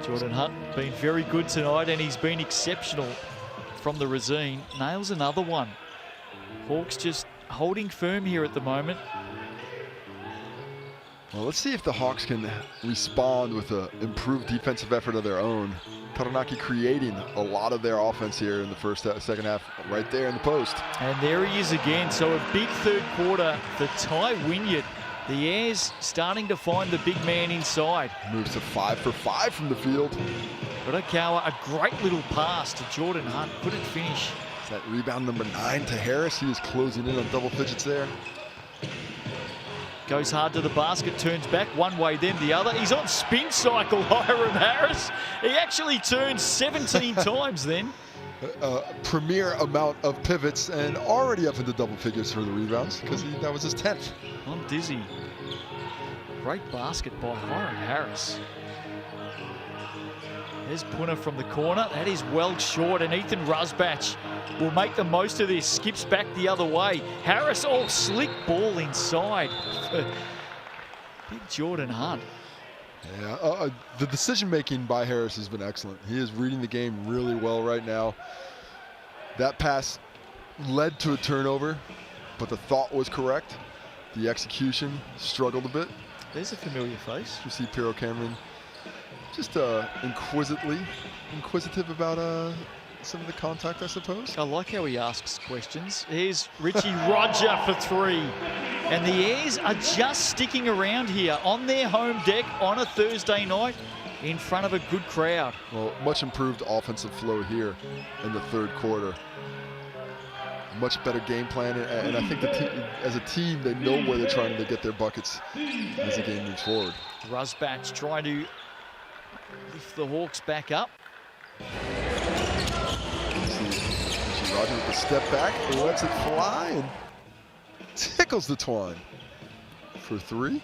[SPEAKER 2] Jordan Hunt been very good tonight, and he's been exceptional from the Resine. Nails another one. Hawks just holding firm here at the moment.
[SPEAKER 3] Well, let's see if the Hawks can respond with an improved defensive effort of their own. Taranaki creating a lot of their offense here in the second half, right there in the post.
[SPEAKER 2] And there he is again. So a big third quarter for Ty Wynyard. The Airs starting to find the big man inside.
[SPEAKER 3] Moves to 5 for 5 from the field.
[SPEAKER 2] Rodakawa, a great little pass to Jordan Hunt. Couldn't finish.
[SPEAKER 3] It's that rebound number 9 to Harris. He is closing in on double digits there.
[SPEAKER 2] Goes hard to the basket, turns back one way, then the other. He's on spin cycle, Hiram Harris. He actually turned 17 times then.
[SPEAKER 3] Premier amount of pivots and already up into double figures for the rebounds because that was his 10th.
[SPEAKER 2] I'm dizzy. Great basket by Hiram Harris. There's Puna from the corner. That is well short, and Ethan Rusbach will make the most of this. Skips back the other way. Harris, slick ball inside. Big Jordan Hunt.
[SPEAKER 3] Yeah, the decision-making by Harris has been excellent. He is reading the game really well right now. That pass led to a turnover, but the thought was correct. The execution struggled a bit.
[SPEAKER 2] There's a familiar face.
[SPEAKER 3] You see Piero Cameron just inquisitive about some of the contact, I suppose.
[SPEAKER 2] I like how he asks questions. Here's Richie Roger for 3. And the Airs are just sticking around here on their home deck on a Thursday night in front of a good crowd.
[SPEAKER 3] Well, much improved offensive flow here in the third quarter. Much better game plan, and I think as a team, they know where they're trying to get their buckets as the game moves forward.
[SPEAKER 2] Rusbach trying to lift the Hawks back up.
[SPEAKER 3] See Roger with the step back, lets it fly and tickles the twine for 3.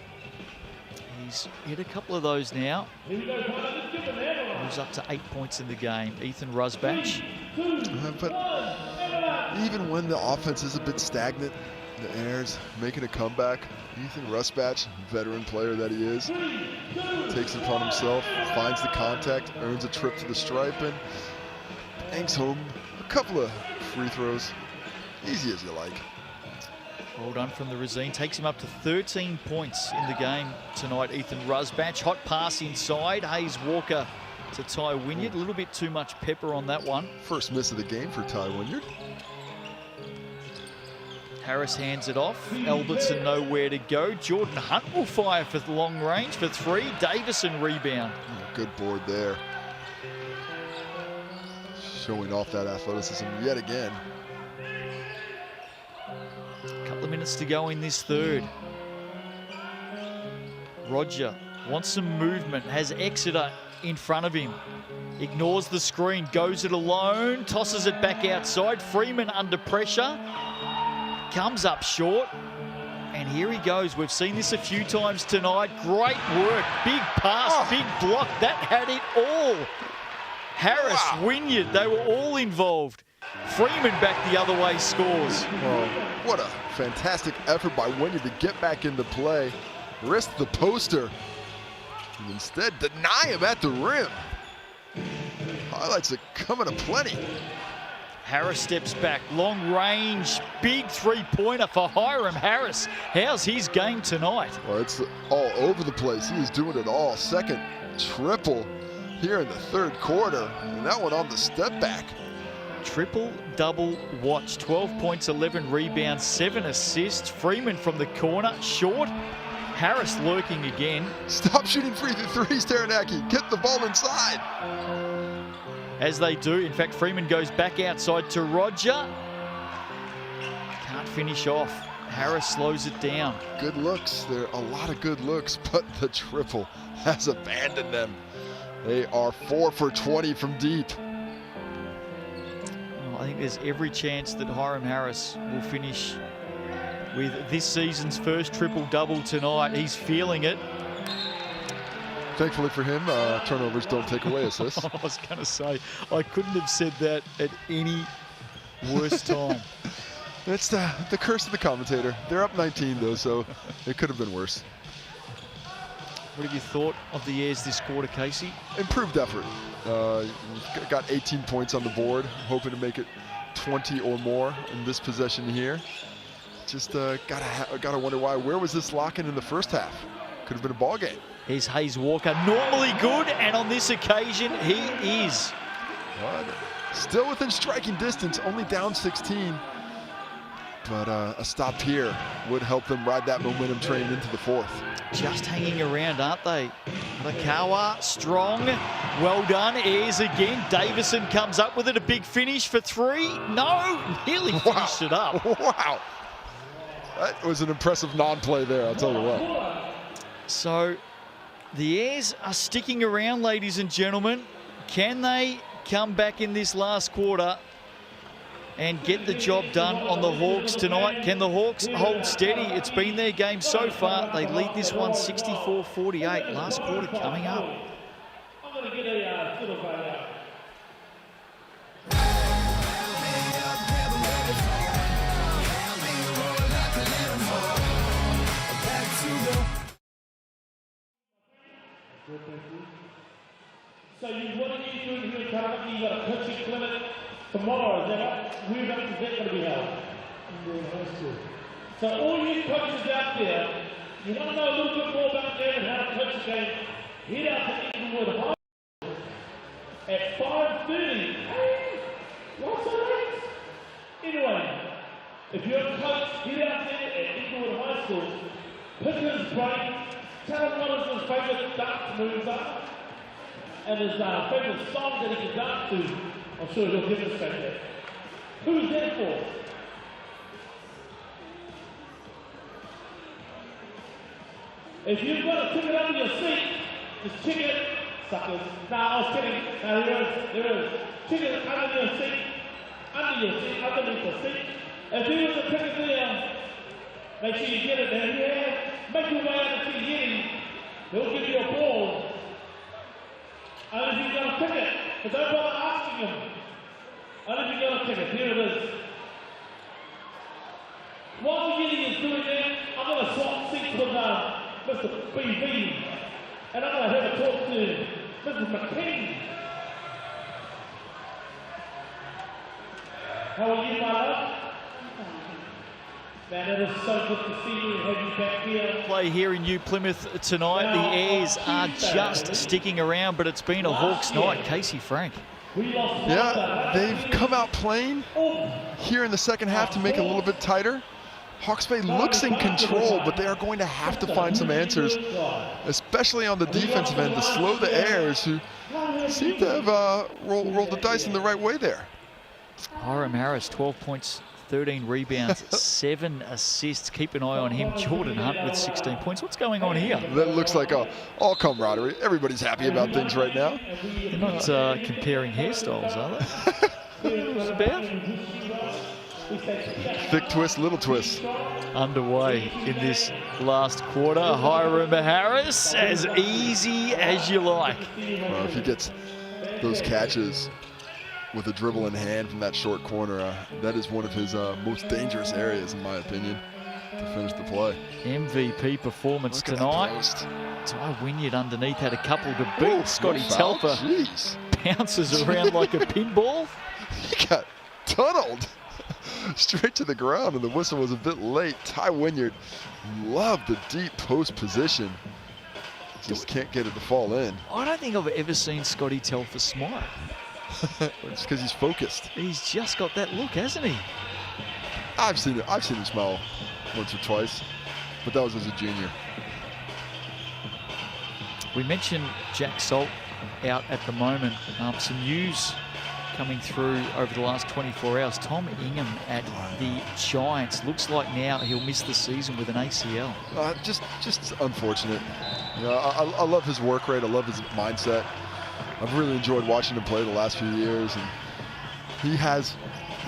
[SPEAKER 2] He's hit a couple of those now. Moves up to 8 points in the game. Ethan Rusbach.
[SPEAKER 3] But even when the offense is a bit stagnant, the Airs making a comeback. Ethan Rusbach, veteran player that he is, takes it upon himself, finds the contact, earns a trip to the stripe, and bangs home a couple of free throws. Easy as you like.
[SPEAKER 2] Well done from the Resine. Takes him up to 13 points in the game tonight, Ethan Rusbach. Hot pass inside. Hayes Walker to Ty Wynyard. A little bit too much pepper on that one.
[SPEAKER 3] First miss of the game for Ty Wynyard.
[SPEAKER 2] Harris hands it off. Albertson nowhere to go. Jordan Hunt will fire for long range for 3. Davison rebound.
[SPEAKER 3] Good board there. Showing off that athleticism yet again.
[SPEAKER 2] A couple of minutes to go in this third. Roger wants some movement. Has Exeter in front of him. Ignores the screen. Goes it alone. Tosses it back outside. Freeman under pressure. Comes up short, and here he goes. We've seen this a few times tonight. Great work, big pass, big block. That had it all. Harris, Wynyard, they were all involved. Freeman back the other way scores.
[SPEAKER 3] Well, what a fantastic effort by Wynyard to get back into play. Wrist the poster, and instead deny him at the rim. Highlights are coming aplenty.
[SPEAKER 2] Harris steps back, long range, big three-pointer for Hiram Harris. How's his game tonight?
[SPEAKER 3] Well, it's all over the place. He is doing it all. Second triple here in the third quarter, and that one on the step back.
[SPEAKER 2] Triple-double watch, 12 points, 11 rebounds, 7 assists. Freeman from the corner, short. Harris lurking again.
[SPEAKER 3] Stop shooting free threes, Taranaki. Get the ball inside.
[SPEAKER 2] As they do. In fact, Freeman goes back outside to Roger. Can't finish off. Harris slows it down.
[SPEAKER 3] Good looks. There are a lot of good looks, but the triple has abandoned them. They are 4 for 20 from deep.
[SPEAKER 2] Well, I think there's every chance that Hiram Harris will finish with this season's first triple-double tonight. He's feeling it.
[SPEAKER 3] Thankfully for him, turnovers don't take away assists.
[SPEAKER 2] I was going to say, I couldn't have said that at any worse time.
[SPEAKER 3] It's the curse of the commentator. They're up 19 though, so it could have been worse.
[SPEAKER 2] What have you thought of the Airs this quarter, Casey?
[SPEAKER 3] Improved effort. Got 18 points on the board, hoping to make it 20 or more in this possession here. Just gotta wonder why. Where was this lock-in in the first half? Could have been a ball game.
[SPEAKER 2] Here's Hayes Walker, normally good, and on this occasion he is.
[SPEAKER 3] But still within striking distance, only down 16. But a stop here would help them ride that momentum train into the fourth.
[SPEAKER 2] Just hanging around, aren't they? Rakawa, strong, well done. Ayres again. Davison comes up with it, a big finish for three. No, nearly finished it up.
[SPEAKER 3] Wow. That was an impressive non-play there, I'll tell you what.
[SPEAKER 2] So the Airs are sticking around, ladies and gentlemen. Can they come back in this last quarter and get the job done on the Hawks tonight? Can the Hawks hold steady? It's been their game so far. They lead this one 64-48. Last quarter coming up.
[SPEAKER 7] I'm going to get a Silver right out. So what are you doing here in Taranaki? You got a coaching clinic tomorrow, is that right? Whereabouts is that going to be held? In high school. So all you coaches out there, you want to know a little bit more about there and how to coach the game, head out to Inglewood High School at 5:30. Hey, what's the rate? Anyway, if you're a coach, head out there at Inglewood High School, pick his brain, tell him what his favourite dance moves are, and his favourite song that he can dance to. I'm sure he'll demonstrate that. Who's that for? If you've got a ticket under your seat, just check it, suckers. Nah, I was kidding. Nah, there is. Check it under your seat, underneath the seat. If there was a ticket there, make sure you get it there. Yeah, make your way out to the Yeti. He'll give you a ball. And if you've got a ticket, but don't bother asking him. And if you've got a ticket, here it is. While the Yeti is doing that, I'm going to swap seats with Mr. BV. And I'm going to have a talk to Mrs. McKinney. How are you, my love? Man, it is so good to see you and have you back here.
[SPEAKER 2] Play here in New Plymouth tonight. The Airs are just sticking around, but it's been a Hawks night. Casey Frank.
[SPEAKER 3] Yeah, they've come out playing here in the second half to make it a little bit tighter. Hawks Bay looks in control, but they are going to have to find some answers, especially on the defensive end, to slow the Airs, who seem to have rolled the dice in the right way there.
[SPEAKER 2] Hiram Harris, 12 points, 13 rebounds, 7 assists. Keep an eye on him. Jordan Hunt with 16 points. What's going on here?
[SPEAKER 3] That looks like all camaraderie. Everybody's happy about things right now.
[SPEAKER 2] They're not comparing hairstyles, are they? What's it about?
[SPEAKER 3] Thick twist, little twist.
[SPEAKER 2] Underway in this last quarter. Hiram Harris, as easy as you like.
[SPEAKER 3] Well, if he gets those catches with a dribble in hand from that short corner, that is one of his most dangerous areas, in my opinion, to finish the play.
[SPEAKER 2] MVP performance tonight. Ty Wynyard underneath had a couple to beat.
[SPEAKER 3] Ooh,
[SPEAKER 2] Scotty
[SPEAKER 3] no foul.
[SPEAKER 2] Telfer
[SPEAKER 3] Jeez.
[SPEAKER 2] bounces around like a pinball.
[SPEAKER 3] He got tunneled straight to the ground, and the whistle was a bit late. Ty Wynyard loved the deep post position. Just can't get it to fall in.
[SPEAKER 2] I don't think I've ever seen Scotty Telfer smile.
[SPEAKER 3] It's because he's focused.
[SPEAKER 2] He's just got that look, hasn't he?
[SPEAKER 3] I've seen him smile once or twice, but that was as a junior.
[SPEAKER 2] We mentioned Jack Salt out at the moment. Some news coming through over the last 24 hours. Tom Ingham at the Giants. Looks like now he'll miss the season with an ACL.
[SPEAKER 3] Just unfortunate. You know, I love his work rate. I love his mindset. I've really enjoyed watching him play the last few years, and he has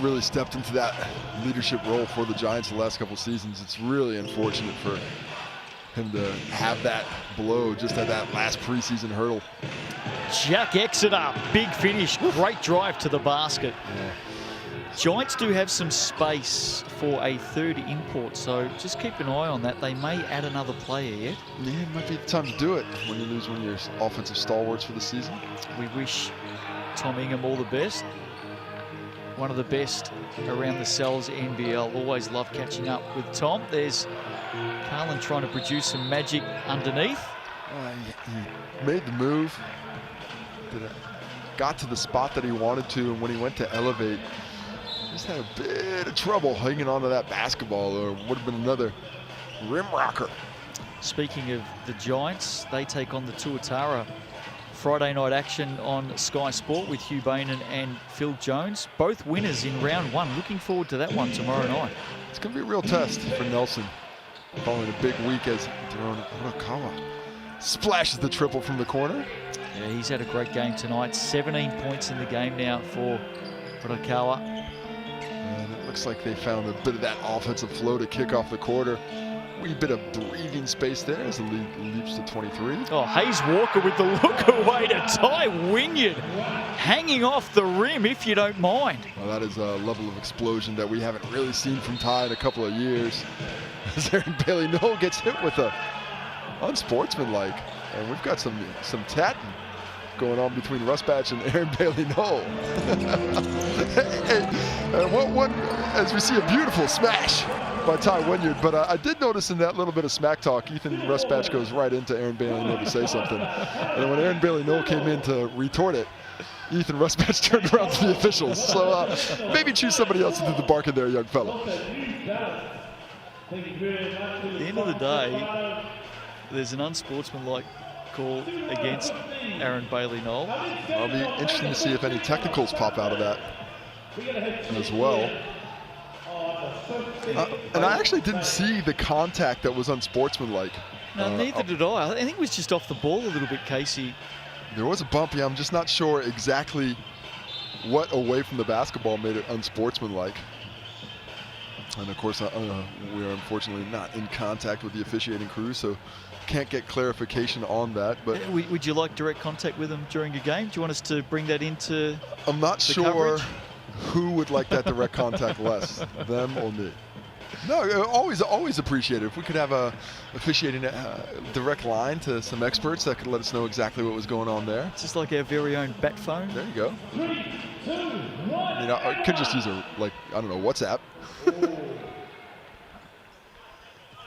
[SPEAKER 3] really stepped into that leadership role for the Giants the last couple seasons. It's really unfortunate for him to have that blow just at that last preseason hurdle.
[SPEAKER 2] Jack Exeter, big finish, great drive to the basket.
[SPEAKER 3] Yeah.
[SPEAKER 2] Giants do have some space for a third import, so just keep an eye on that. They may add another player yet.
[SPEAKER 3] Yeah, it might be the time to do it when you lose one of your offensive stalwarts for the season.
[SPEAKER 2] We wish Tom Ingham all the best. One of the best around the cells NBL. Always love catching up with Tom. There's Carlin trying to produce some magic underneath.
[SPEAKER 3] He made the move, got to the spot that he wanted to, and when he went to elevate, just had a bit of trouble hanging onto that basketball, or would have been another rim rocker.
[SPEAKER 2] Speaking of the Giants, they take on the Tuatara Friday night action on Sky Sport with Hugh Bainan and Phil Jones. Both winners in round one. Looking forward to that one tomorrow night.
[SPEAKER 3] It's going to be a real test for Nelson following a big week as Urakawa splashes the triple from the corner.
[SPEAKER 2] Yeah, he's had a great game tonight. 17 points in the game now for Urakawa.
[SPEAKER 3] And it looks like they found a bit of that offensive flow to kick off the quarter. Wee bit of breathing space there as the lead leaps to 23.
[SPEAKER 2] Oh, Hayes Walker with the look away to Ty Wynyard, hanging off the rim, if you don't mind.
[SPEAKER 3] Well, that is a level of explosion that we haven't really seen from Ty in a couple of years. As Aaron Bailey Noel gets hit with a unsportsmanlike, and we've got some tatting going on between Russ Batch and Aaron Bailey Noel. and one, as we see a beautiful smash by Ty Wynyard, but I did notice in that little bit of smack talk, Ethan Rusbatch goes right into Aaron Bailey Noel to say something. And when Aaron Bailey Noel came in to retort it, Ethan Rusbatch turned around to the officials. So maybe choose somebody else to do the barking there, young fella.
[SPEAKER 2] At the end of the day, there's an unsportsmanlike call against Aaron Bailey Noel.
[SPEAKER 3] It'll be interesting to see if any technicals pop out of that as well. And I actually didn't see the contact that was unsportsmanlike.
[SPEAKER 2] No, neither did I. I think it was just off the ball a little bit, Casey.
[SPEAKER 3] There was a bump, yeah. I'm just not sure exactly what away from the basketball made it unsportsmanlike. And of course, we are unfortunately not in contact with the officiating crew, so can't get clarification on that. But
[SPEAKER 2] would you like direct contact with them during a game? Do you want us to bring that into
[SPEAKER 3] I'm not
[SPEAKER 2] the
[SPEAKER 3] sure
[SPEAKER 2] coverage?
[SPEAKER 3] Who would like that direct contact less, them or me. No, always appreciate it. If we could have a officiating direct line to some experts that could let us know exactly what was going on there.
[SPEAKER 2] It's just like our very own bat phone.
[SPEAKER 3] There you go. I could just use WhatsApp.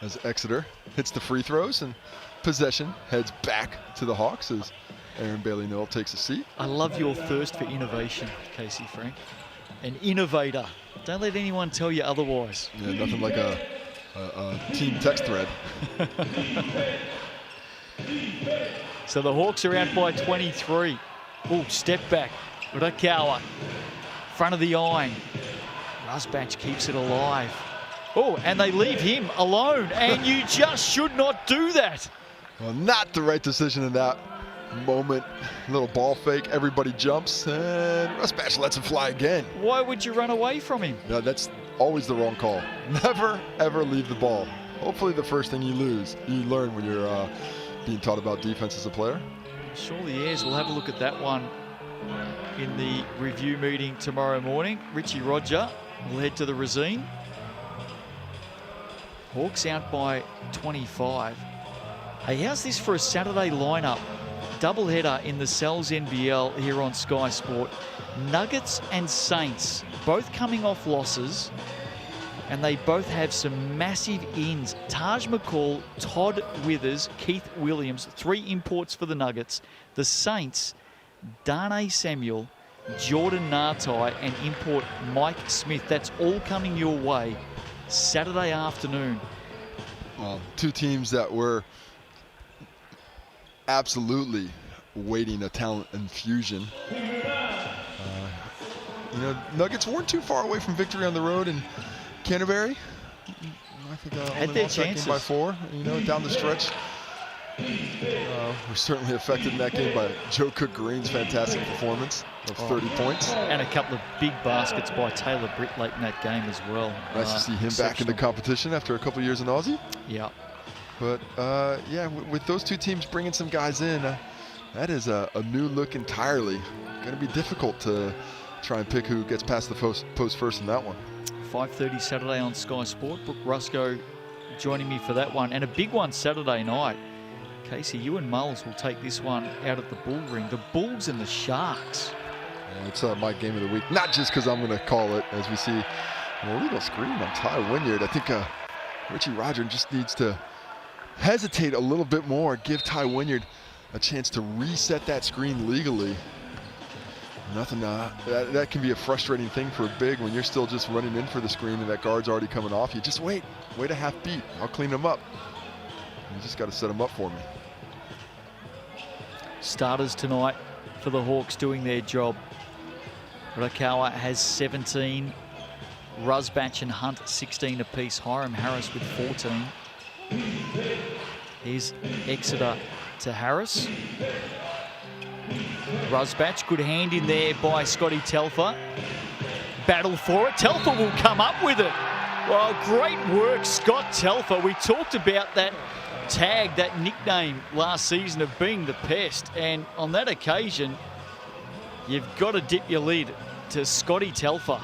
[SPEAKER 3] As Exeter hits the free throws and possession heads back to the Hawks as Aaron Bailey Noel takes a seat.
[SPEAKER 2] I love your thirst for innovation, Casey Frank. An innovator. Don't let anyone tell you otherwise.
[SPEAKER 3] Yeah, nothing like a team text thread.
[SPEAKER 2] So the Hawks are out by 23. Oh, step back. Urakawa. Front of the iron. Rusbatch keeps it alive. Oh, and they leave him alone. And you just should not do that.
[SPEAKER 3] Well, not the right decision in that moment. Little ball fake. Everybody jumps. And Rusbatch lets him fly again.
[SPEAKER 2] Why would you run away from him?
[SPEAKER 3] No, that's always the wrong call. Never, ever leave the ball. Hopefully the first thing you learn when you're being taught about defense as a player.
[SPEAKER 2] Surely yes. We'll have a look at that one in the review meeting tomorrow morning. Richie Roger will head to the Racine. Hawks out by 25. Hey, how's this for a Saturday lineup? Doubleheader in the Cells NBL here on Sky Sport. Nuggets and Saints both coming off losses, and they both have some massive ins. Taj McCall, Todd Withers, Keith Williams, 3 imports for the Nuggets. The Saints, Darnay Samuel, Jordan Nartai, and import Mike Smith. That's all coming your way Saturday afternoon.
[SPEAKER 3] Well, 2 teams that were absolutely waiting a talent infusion. Nuggets weren't too far away from victory on the road in Canterbury. I think
[SPEAKER 2] had their chances
[SPEAKER 3] by 4. Down the stretch. We're certainly affected in that game by Joe Cook-Green's fantastic performance of 30 points.
[SPEAKER 2] And a couple of big baskets by Taylor Britt late in that game as well.
[SPEAKER 3] Nice to see him back in the competition after a couple of years in Aussie.
[SPEAKER 2] Yeah.
[SPEAKER 3] But yeah, with those two teams bringing some guys in, that is a new look entirely. Going to be difficult to try and pick who gets past the post first in that one.
[SPEAKER 2] 5:30 Saturday on Sky Sport. Brooke Rusco joining me for that one. And a big one Saturday night. Casey, you and Mulls will take this one out at the Bull Ring. The Bulls and the Sharks.
[SPEAKER 3] Yeah, it's my game of the week. Not just because I'm going to call it, as we see an illegal screen on Ty Wynyard. I think Richie Roger just needs to hesitate a little bit more, give Ty Wynyard a chance to reset that screen legally. Nothing, that can be a frustrating thing for a big when you're still just running in for the screen and that guard's already coming off. You just wait a half beat. I'll clean them up. You just got to set them up for me.
[SPEAKER 2] Starters tonight for the Hawks doing their job. Rakawa has 17. Rusbatch and Hunt 16 apiece. Hiram Harris with 14. Here's Exeter to Harris. Rusbatch, good hand in there by Scotty Telfer. Battle for it. Telfer will come up with it. Well, great work, Scott Telfer. We talked about that tag, that nickname last season of being the pest. And on that occasion, you've got to dip your lid to Scotty Telfer.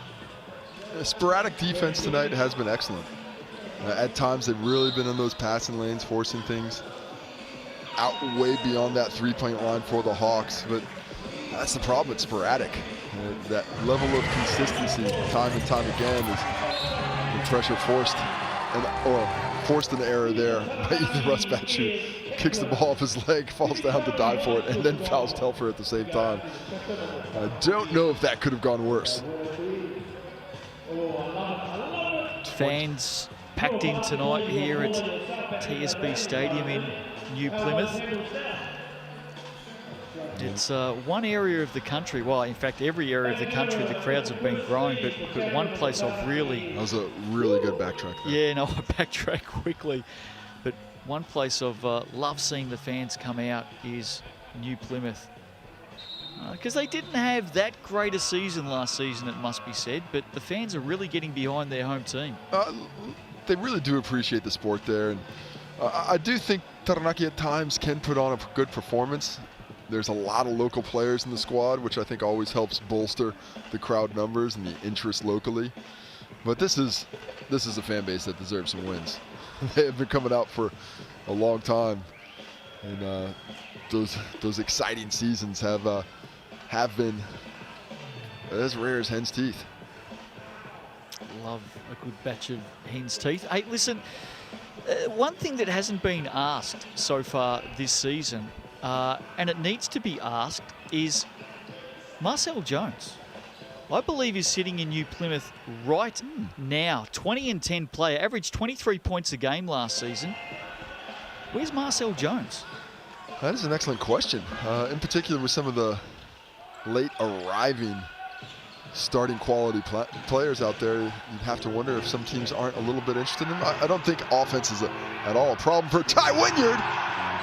[SPEAKER 3] Sporadic defense tonight has been excellent. At times, they've really been in those passing lanes, forcing things out way beyond that three-point line for the Hawks. But that's the problem, it's sporadic. That level of consistency, time and time again, is the pressure forced, or forced an error there by Ethan Rusbatch, who kicks the ball off his leg, falls down to dive for it, and then fouls Telfer at the same time. I don't know if that could have gone worse.
[SPEAKER 2] Fans packed in tonight here at TSB Stadium in New Plymouth. It's one area of the country, well, in fact, every area of the country, the crowds have been growing, but one place I've really...
[SPEAKER 3] That was a really good backtrack there.
[SPEAKER 2] Yeah, no, I backtrack quickly. But one place I've loved seeing the fans come out is New Plymouth. Because they didn't have that great a season last season, it must be said, but the fans are really getting behind their home team.
[SPEAKER 3] They really do appreciate the sport there. And I do think Taranaki at times can put on a good performance. There's a lot of local players in the squad, which I think always helps bolster the crowd numbers and the interest locally. But this is a fan base that deserves some wins. They have been coming out for a long time, and those exciting seasons have been as rare as hen's teeth.
[SPEAKER 2] Love a good batch of hen's teeth. Hey, listen, one thing that hasn't been asked so far this season, and it needs to be asked, is Marcel Jones. I believe he's sitting in New Plymouth right now. 20-10 player, averaged 23 points a game last season. Where's Marcel Jones?
[SPEAKER 3] That is an excellent question. In particular with some of the late arriving starting quality players out there, you'd have to wonder if some teams aren't a little bit interested in him. I don't think offense is at all a problem for Ty Wynyard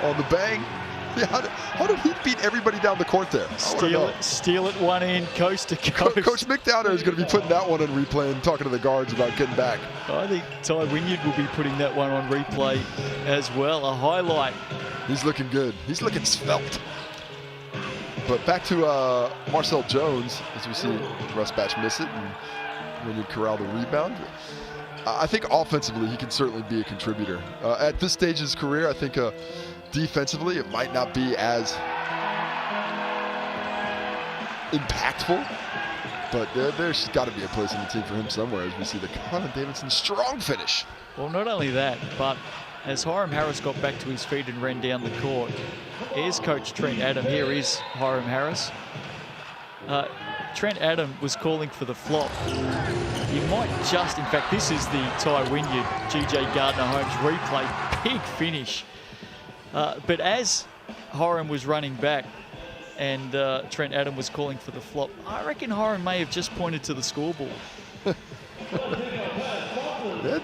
[SPEAKER 3] on the bang. Yeah, how did he beat everybody down the court there?
[SPEAKER 2] Steal it one end, coast to coast.
[SPEAKER 3] Coach Mick Downer is going to be putting that one on replay and talking to the guards about getting back.
[SPEAKER 2] I think Ty Wynyard will be putting that one on replay as well. A highlight.
[SPEAKER 3] He's looking good. He's looking svelte. But back to Marcel Jones, as we see Rusbatch miss it and Wynyard corral the rebound. I think offensively he can certainly be a contributor. At this stage of his career, I think defensively it might not be as impactful, but there's got to be a place in the team for him somewhere, as we see the Colin Davidson strong finish.
[SPEAKER 2] Well, not only that, but as Hiram Harris got back to his feet and ran down the court, here's Coach Trent Adam. Here is Hiram Harris. Trent Adam was calling for the flop. You might just, in fact, this is the Ty Wynyard, GJ Gardner-Holmes replay. Big finish. But as Hiram was running back and Trent Adam was calling for the flop, I reckon Hiram may have just pointed to the scoreboard.
[SPEAKER 3] Yeah,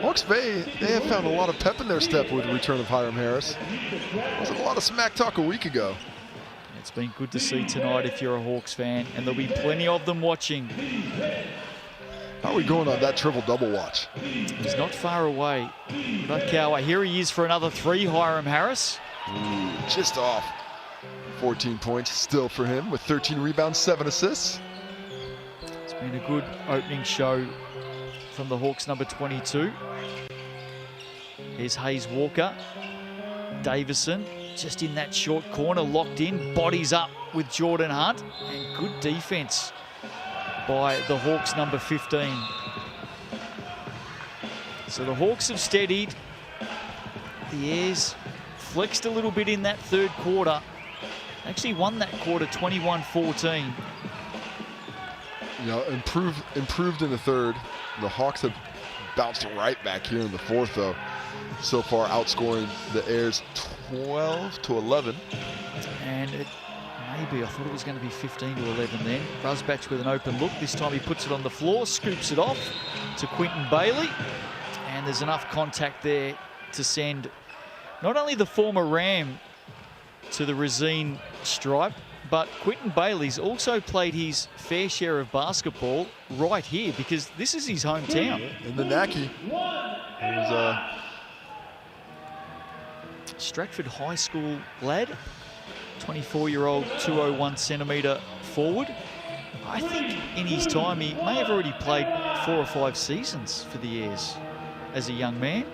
[SPEAKER 3] Hawke's Bay, they have found a lot of pep in their step with the return of Hiram Harris. Wasn't a lot of smack talk a week ago.
[SPEAKER 2] It's been good to see tonight if you're a Hawks fan, and there'll be plenty of them watching.
[SPEAKER 3] How are we going on that triple-double watch?
[SPEAKER 2] He's not far away. Rutkower, here he is for another 3, Hiram Harris.
[SPEAKER 3] Ooh, just off. 14 points still for him with 13 rebounds, 7 assists.
[SPEAKER 2] It's been a good opening show from the Hawks number 22. Here's Hayes Walker. Davison just in that short corner, locked in, bodies up with Jordan Hunt, and good defense by the Hawks number 15. So the Hawks have steadied. The Airs flexed a little bit in that third quarter. Actually won that quarter 21-14.
[SPEAKER 3] Yeah, improved in the third. The Hawks have bounced right back here in the fourth, though. So far, outscoring the Airs 12-11.
[SPEAKER 2] And it maybe, I thought it was going to be 15-11 then. Rusbatch with an open look. This time he puts it on the floor, scoops it off to Quinton Bailey. And there's enough contact there to send not only the former Ram to the Resine stripe, but Quinton Bailey's also played his fair share of basketball right here, because this is his hometown.
[SPEAKER 3] In the Naki. It was
[SPEAKER 2] Stratford High School lad, 24-year-old, 201-centimetre forward. I think in his time he may have already played 4 or 5 seasons for the Airs as a young man.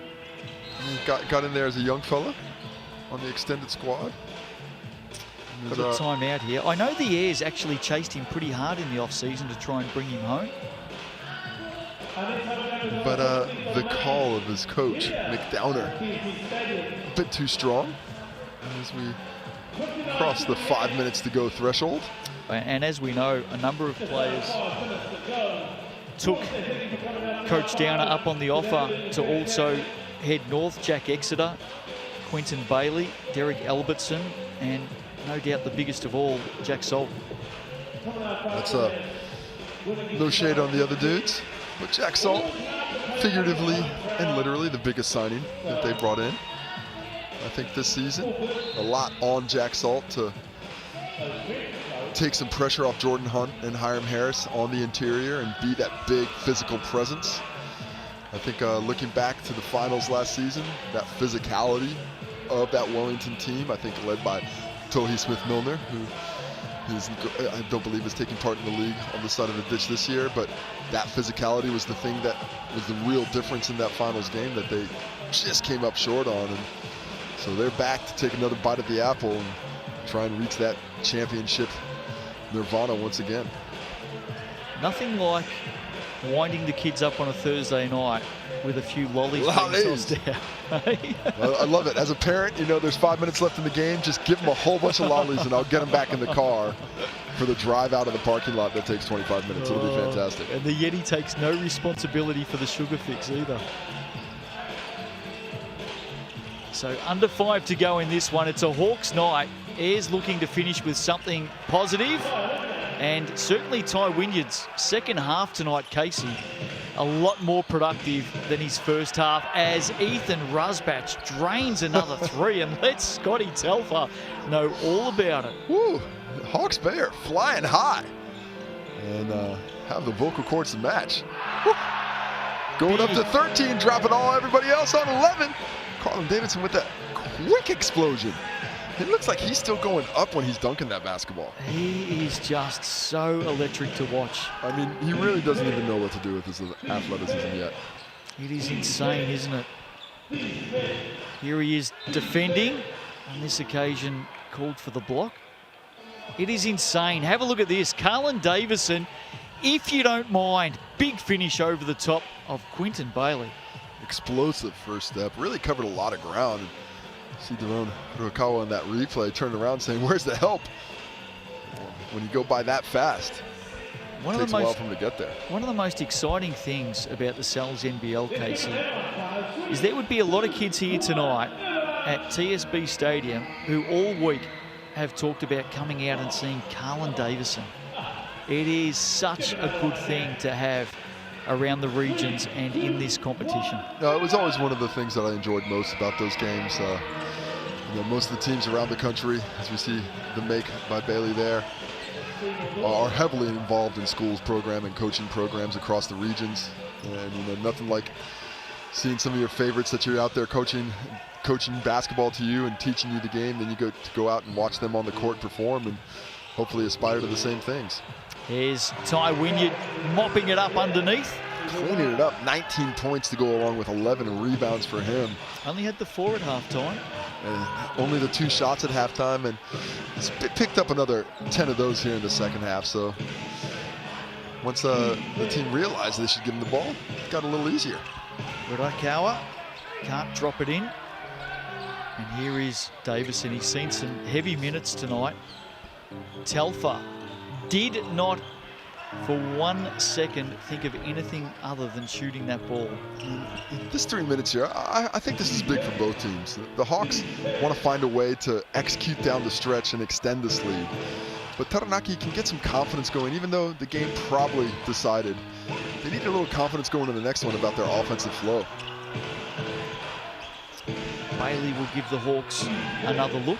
[SPEAKER 3] He got in there as a young fella on the extended squad.
[SPEAKER 2] Got a time out here. I know the Airs actually chased him pretty hard in the off-season to try and bring him home.
[SPEAKER 3] But the call of his coach, McDowner, a bit too strong as we cross the 5 minutes to go threshold.
[SPEAKER 2] And as we know, a number of players took Coach Downer up on the offer to also head north. Jack Exeter, Quinton Bailey, Derek Albertson, and no doubt the biggest of all, Jack Salt.
[SPEAKER 3] That's no shade on the other dudes, but Jack Salt, figuratively and literally the biggest signing that they brought in. I think this season, a lot on Jack Salt to take some pressure off Jordan Hunt and Hiram Harris on the interior and be that big physical presence. I think looking back to the finals last season, that physicality of that Wellington team, I think led by Tohi Smith-Milner, who I don't believe is taking part in the league on the side of the ditch this year, but that physicality was the thing that was the real difference in that finals game that they just came up short on. And so they're back to take another bite at the apple and try and reach that championship nirvana once again.
[SPEAKER 2] Nothing like winding the kids up on a Thursday night with a few lollies being tossed out.
[SPEAKER 3] I love it. As a parent, you know, there's 5 minutes left in the game. Just give them a whole bunch of lollies and I'll get them back in the car for the drive out of the parking lot that takes 25 minutes. It'll be fantastic.
[SPEAKER 2] And the Yeti takes no responsibility for the sugar fix either. So under 5 to go in this one. It's a Hawks night. Airs looking to finish with something positive. And certainly Ty Wynyard's second half tonight, Casey, a lot more productive than his first half, as Ethan Rusbatch drains another 3 and lets Scotty Telfer know all about it.
[SPEAKER 3] Woo! Hawks Bay are flying high and have the vocal cords to match. Woo. Going up to 13, dropping everybody else on 11. Carlin Davidson with that quick explosion. It looks like he's still going up when he's dunking that basketball.
[SPEAKER 2] He is just so electric to watch.
[SPEAKER 3] I mean, he really doesn't even know what to do with his athleticism yet.
[SPEAKER 2] It is insane, isn't it? Here he is defending. On this occasion, called for the block. It is insane. Have a look at this. Carlin Davison, if you don't mind, big finish over the top of Quinton Bailey.
[SPEAKER 3] Explosive first step. Really covered a lot of ground. And see Daron Ruakawa in that replay turning around saying, where's the help? When you go by that fast, it takes a while for him to get there.
[SPEAKER 2] One of the most exciting things about the Sal's NBL, Casey, is there would be a lot of kids here tonight at TSB Stadium who all week have talked about coming out and seeing Carlin Davison. It is such a good thing to have around the regions and in this competition?
[SPEAKER 3] No, it was always one of the things that I enjoyed most about those games. You know, most of the teams around the country, as we see the make by Bailey there, are heavily involved in schools program and coaching programs across the regions. And you know, nothing like seeing some of your favorites that you're out there coaching basketball to you and teaching you the game, then you go out and watch them on the court perform and hopefully aspire to the same things.
[SPEAKER 2] Here's Ty Wynyard mopping it up underneath.
[SPEAKER 3] Cleaning it up, 19 points to go along with 11 rebounds for him.
[SPEAKER 2] Only had the 4 at halftime.
[SPEAKER 3] Only the 2 shots at halftime, and he's picked up another 10 of those here in the second half. So once the team realized they should give him the ball, it got a little easier.
[SPEAKER 2] Rakawa can't drop it in. And here is Davison. He's seen some heavy minutes tonight. Telfer did not for 1 second think of anything other than shooting that ball.
[SPEAKER 3] This 3 minutes here, I think this is big for both teams. The Hawks want to find a way to execute down the stretch and extend this lead. But Taranaki can get some confidence going, even though the game probably decided. They need a little confidence going to the next one about their offensive flow.
[SPEAKER 2] Bailey will give the Hawks another look.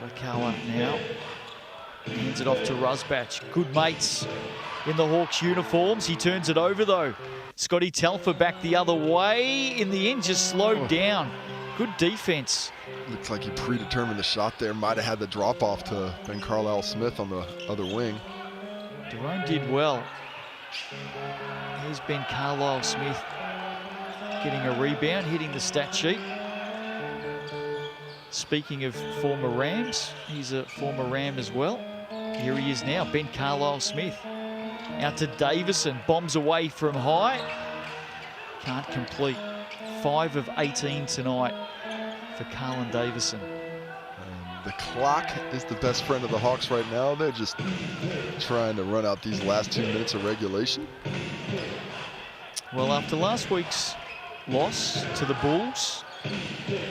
[SPEAKER 2] Rakawa now hands it off to Rusbatch. Good mates in the Hawks uniforms. He turns it over though. Scotty Telfer back the other way. In the end, just slowed down. Good defense.
[SPEAKER 3] Looks like he predetermined the shot there. Might have had the drop off to Ben Carlisle Smith on the other wing.
[SPEAKER 2] Jerome did well. Here's Ben Carlisle Smith getting a rebound, hitting the stat sheet. Speaking of former Rams, he's a former Ram as well. Here he is now, Ben Carlisle Smith. Out to Davison, bombs away from high. Can't complete. 5 of 18 tonight for Carlin Davison.
[SPEAKER 3] And the clock is the best friend of the Hawks right now. They're just trying to run out these last 2 minutes of regulation.
[SPEAKER 2] Well, after last week's loss to the Bulls,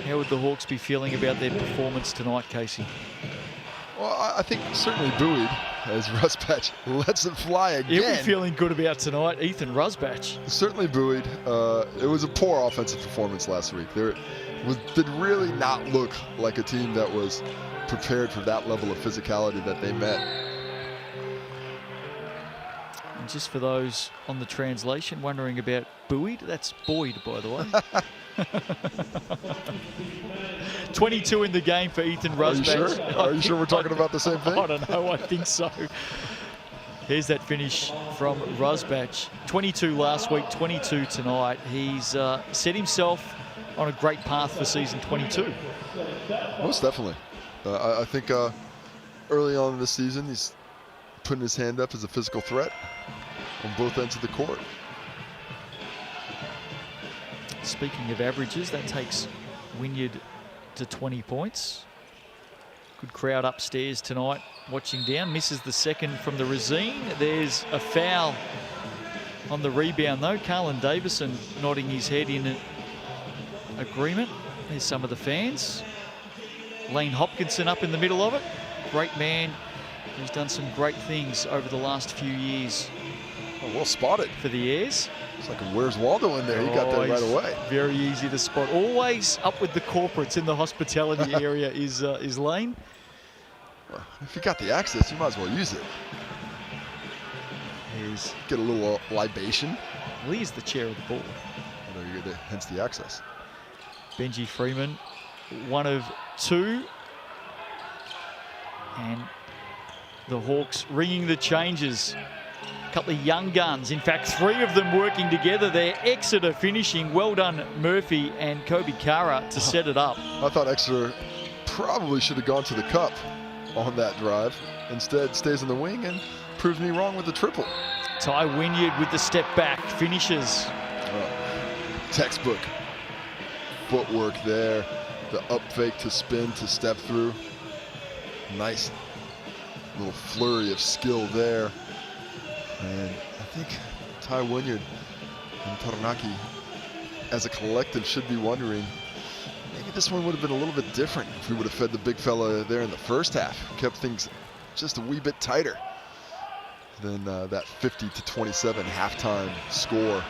[SPEAKER 2] how would the Hawks be feeling about their performance tonight, Casey?
[SPEAKER 3] Well, I think certainly buoyed as Rusbatch lets it fly again.
[SPEAKER 2] He'll be feeling good about tonight, Ethan Rusbatch.
[SPEAKER 3] Certainly buoyed. It was a poor offensive performance last week. Did really not look like a team that was prepared for that level of physicality that they met.
[SPEAKER 2] And just for those on the translation wondering about buoyed, that's buoyed, by the way. 22 in the game for Ethan Rusbatch.
[SPEAKER 3] Are you sure? Are you sure we're talking about the same thing?
[SPEAKER 2] I don't know. I think so. Here's that finish from Rusbatch. 22 last week, 22 tonight. He's set himself on a great path for season 22.
[SPEAKER 3] Most definitely. I think early on in the season, he's putting his hand up as a physical threat on both ends of the court.
[SPEAKER 2] Speaking of averages, that takes Wynyard to 20 points. Good crowd upstairs tonight watching down. Misses the second from the Razine. There's a foul on the rebound though. Carlin Davison nodding his head in agreement. There's some of the fans. Lane Hopkinson up in the middle of it. Great man. He's done some great things over the last few years.
[SPEAKER 3] Oh, well spotted
[SPEAKER 2] for the Airs.
[SPEAKER 3] It's like a Where's Waldo in there. He got that right away.
[SPEAKER 2] Very easy to spot. Always up with the corporates in the hospitality area is Lane.
[SPEAKER 3] Well, if you got the access, you might as well use it. Get a little libation.
[SPEAKER 2] Well, he is the chair of the board.
[SPEAKER 3] Hence the access.
[SPEAKER 2] Benji Freeman, 1 of 2. And the Hawks ringing the changes. A couple of young guns. In fact, 3 of them working together there. Exeter finishing. Well done, Murphy and Kobe Kara to set it up.
[SPEAKER 3] I thought Exeter probably should have gone to the cup on that drive. Instead, stays in the wing and proves me wrong with the triple.
[SPEAKER 2] Ty Wynyard with the step back. Finishes.
[SPEAKER 3] Textbook footwork there. The up fake to spin to step through. Nice little flurry of skill there. And I think Ty Wynyard and Taranaki as a collective should be wondering, maybe this one would have been a little bit different if we would have fed the big fella there in the first half. Kept things just a wee bit tighter. than that 50-27 halftime score.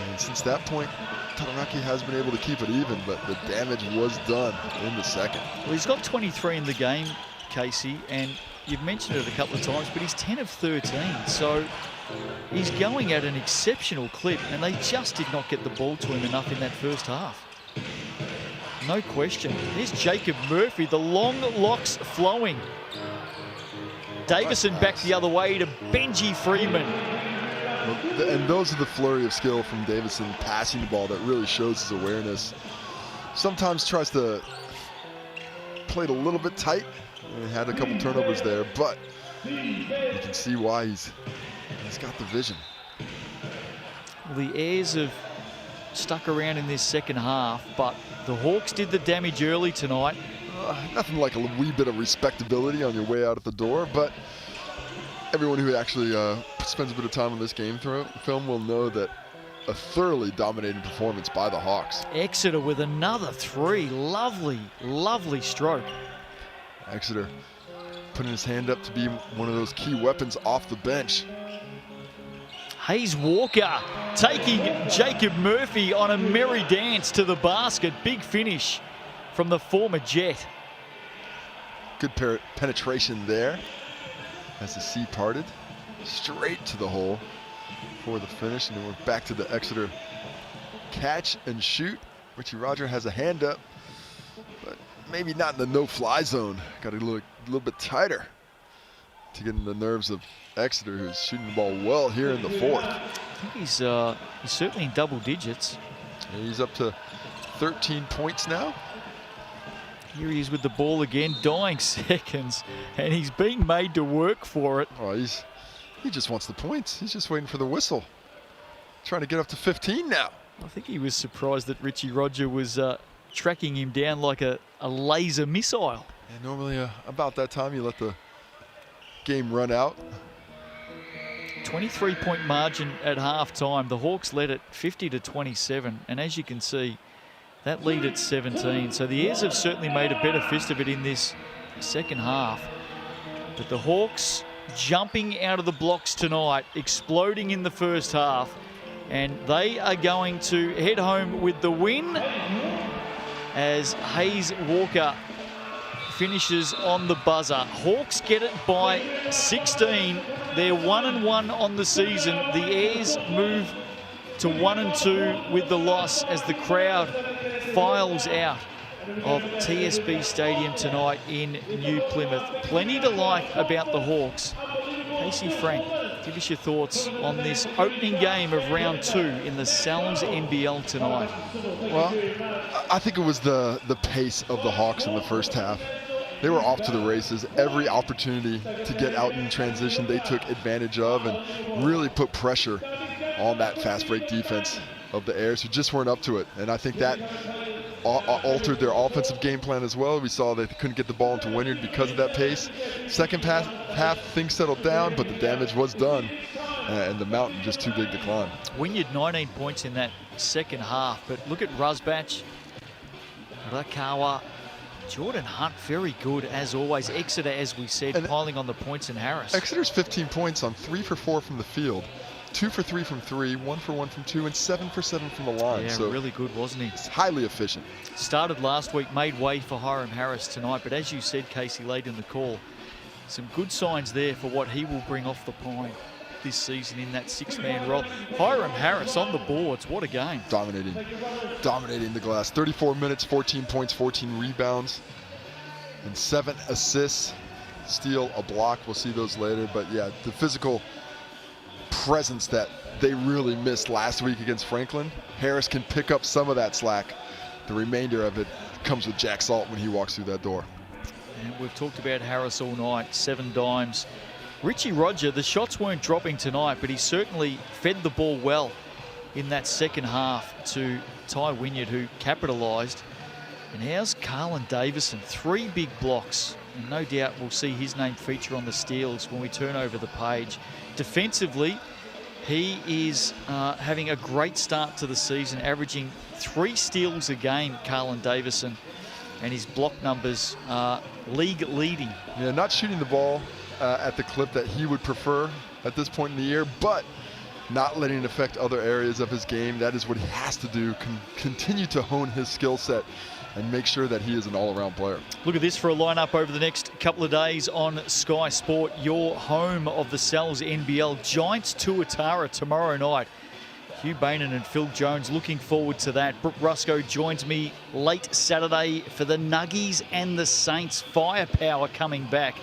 [SPEAKER 3] And since that point, Taranaki has been able to keep it even, but the damage was done in the second.
[SPEAKER 2] Well, he's got 23 in the game, Casey, and you've mentioned it a couple of times, but he's 10 of 13. So he's going at an exceptional clip, and they just did not get the ball to him enough in that first half. No question. There's Jacob Murphy, the long locks flowing. Davison back the other way to Benji Freeman.
[SPEAKER 3] And those are the flurry of skill from Davison passing the ball that really shows his awareness. Sometimes tries to play it a little bit tight and had a couple turnovers there, but you can see why he's got the vision.
[SPEAKER 2] Well, the Airs have stuck around in this second half, but the Hawks did the damage early tonight.
[SPEAKER 3] Nothing like a wee bit of respectability on your way out at the door, but everyone who actually spends a bit of time on this game film will know that a thoroughly dominating performance by the Hawks.
[SPEAKER 2] Exeter with another three. Lovely, lovely stroke.
[SPEAKER 3] Exeter putting his hand up to be one of those key weapons off the bench.
[SPEAKER 2] Hayes Walker taking Jacob Murphy on a merry dance to the basket. Big finish from the former Jet.
[SPEAKER 3] Good penetration there as the sea parted. Straight to the hole for the finish. And then we're back to the Exeter catch and shoot. Richie Roger has a hand up, but maybe not in the no-fly zone. Got to look a little bit tighter to get in the nerves of Exeter, who's shooting the ball well here in the fourth.
[SPEAKER 2] I think he's certainly in double digits.
[SPEAKER 3] And he's up to 13 points now.
[SPEAKER 2] Here he is with the ball again, dying seconds, and he's being made to work for it.
[SPEAKER 3] Oh, he just wants the points. He's just waiting for the whistle. Trying to get up to 15 now.
[SPEAKER 2] I think he was surprised that Richie Roger was tracking him down like a laser missile.
[SPEAKER 3] And normally about that time you let the game run out.
[SPEAKER 2] 23-point margin at halftime. The Hawks led it 50-27, and as you can see, that lead at 17. So the Airs have certainly made a better fist of it in this second half. But the Hawks jumping out of the blocks tonight, exploding in the first half, and they are going to head home with the win as Hayes Walker finishes on the buzzer. Hawks get it by 16. They're 1-1 on the season. The Airs move to 1-2 with the loss as the crowd files out of TSB Stadium tonight in New Plymouth. Plenty to like about the Hawks. Casey Frank, give us your thoughts on this opening game of round 2 in the NZNBL tonight.
[SPEAKER 3] Well, I think it was the pace of the Hawks in the first half. They were off to the races. Every opportunity to get out in transition they took advantage of and really put pressure on that fast break defense of the Airs, who just weren't up to it. And I think that altered their offensive game plan as well. We saw they couldn't get the ball into Wynyard because of that pace. Second half, things settled down, but the damage was done. And the mountain just too big to climb.
[SPEAKER 2] Wynyard 19 points in that second half, but look at Rusbatch, Rakawa, Jordan Hunt, very good as always. Exeter, as we said, and piling on the points in Harris.
[SPEAKER 3] Exeter's 15 points on 3 for 4 from the field, 2 for 3 from 3, 1 for 1 from 2, and 7 for 7 from the line.
[SPEAKER 2] Yeah,
[SPEAKER 3] so
[SPEAKER 2] really good, wasn't he?
[SPEAKER 3] It's highly efficient.
[SPEAKER 2] Started last week, made way for Hiram Harris tonight, but as you said, Casey, late in the call, some good signs there for what he will bring off the pine this season in that 6-man role. Hiram Harris on the boards, what a game.
[SPEAKER 3] Dominating the glass. 34 minutes, 14 points, 14 rebounds, and 7 assists. Steal, a block, we'll see those later. But yeah, the physical presence that they really missed last week against Franklin, Harris can pick up some of that slack. The remainder of it comes with Jack Salt when he walks through that door.
[SPEAKER 2] And we've talked about Harris all night, 7 dimes. Richie Roger, the shots weren't dropping tonight, but he certainly fed the ball well in that second half to Ty Wynyard, who capitalised. And how's Carlin Davison? 3 big blocks. And no doubt we'll see his name feature on the steals when we turn over the page. Defensively, he is having a great start to the season, averaging 3 steals a game, Carlin Davison. And his block numbers are league leading.
[SPEAKER 3] Yeah, not shooting the ball at the clip that he would prefer at this point in the year, but not letting it affect other areas of his game. That is what he has to do, continue to hone his skill set and make sure that he is an all-around player.
[SPEAKER 2] Look at this for a lineup over the next couple of days on Sky Sport, your home of the Cells NBL. Giants Tuatara tomorrow night. Hugh Bainan and Phil Jones looking forward to that. Brooke Rusco joins me late Saturday for the Nuggies and the Saints. Firepower coming back.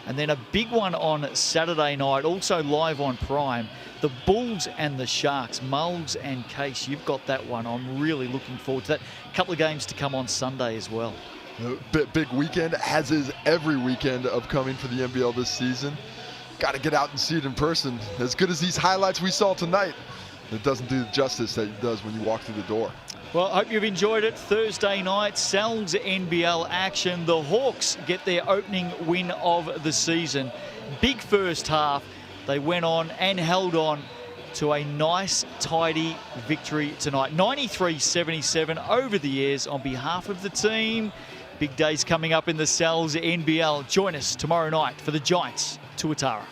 [SPEAKER 2] And then a big one on Saturday night, also live on Prime. The Bulls and the Sharks, Mulls and Case. You've got that one. I'm really looking forward to that. A couple of games to come on Sunday as well.
[SPEAKER 3] Big weekend, as is every weekend upcoming for the NBL this season. Got to get out and see it in person. As good as these highlights we saw tonight, it doesn't do the justice that it does when you walk through the door.
[SPEAKER 2] Well, I hope you've enjoyed it. Thursday night, Cells NBL action. The Hawks get their opening win of the season. Big first half. They went on and held on to a nice, tidy victory tonight. 93-77 over the years on behalf of the team. Big days coming up in the Cells NBL. Join us tomorrow night for the Giants Tuatara.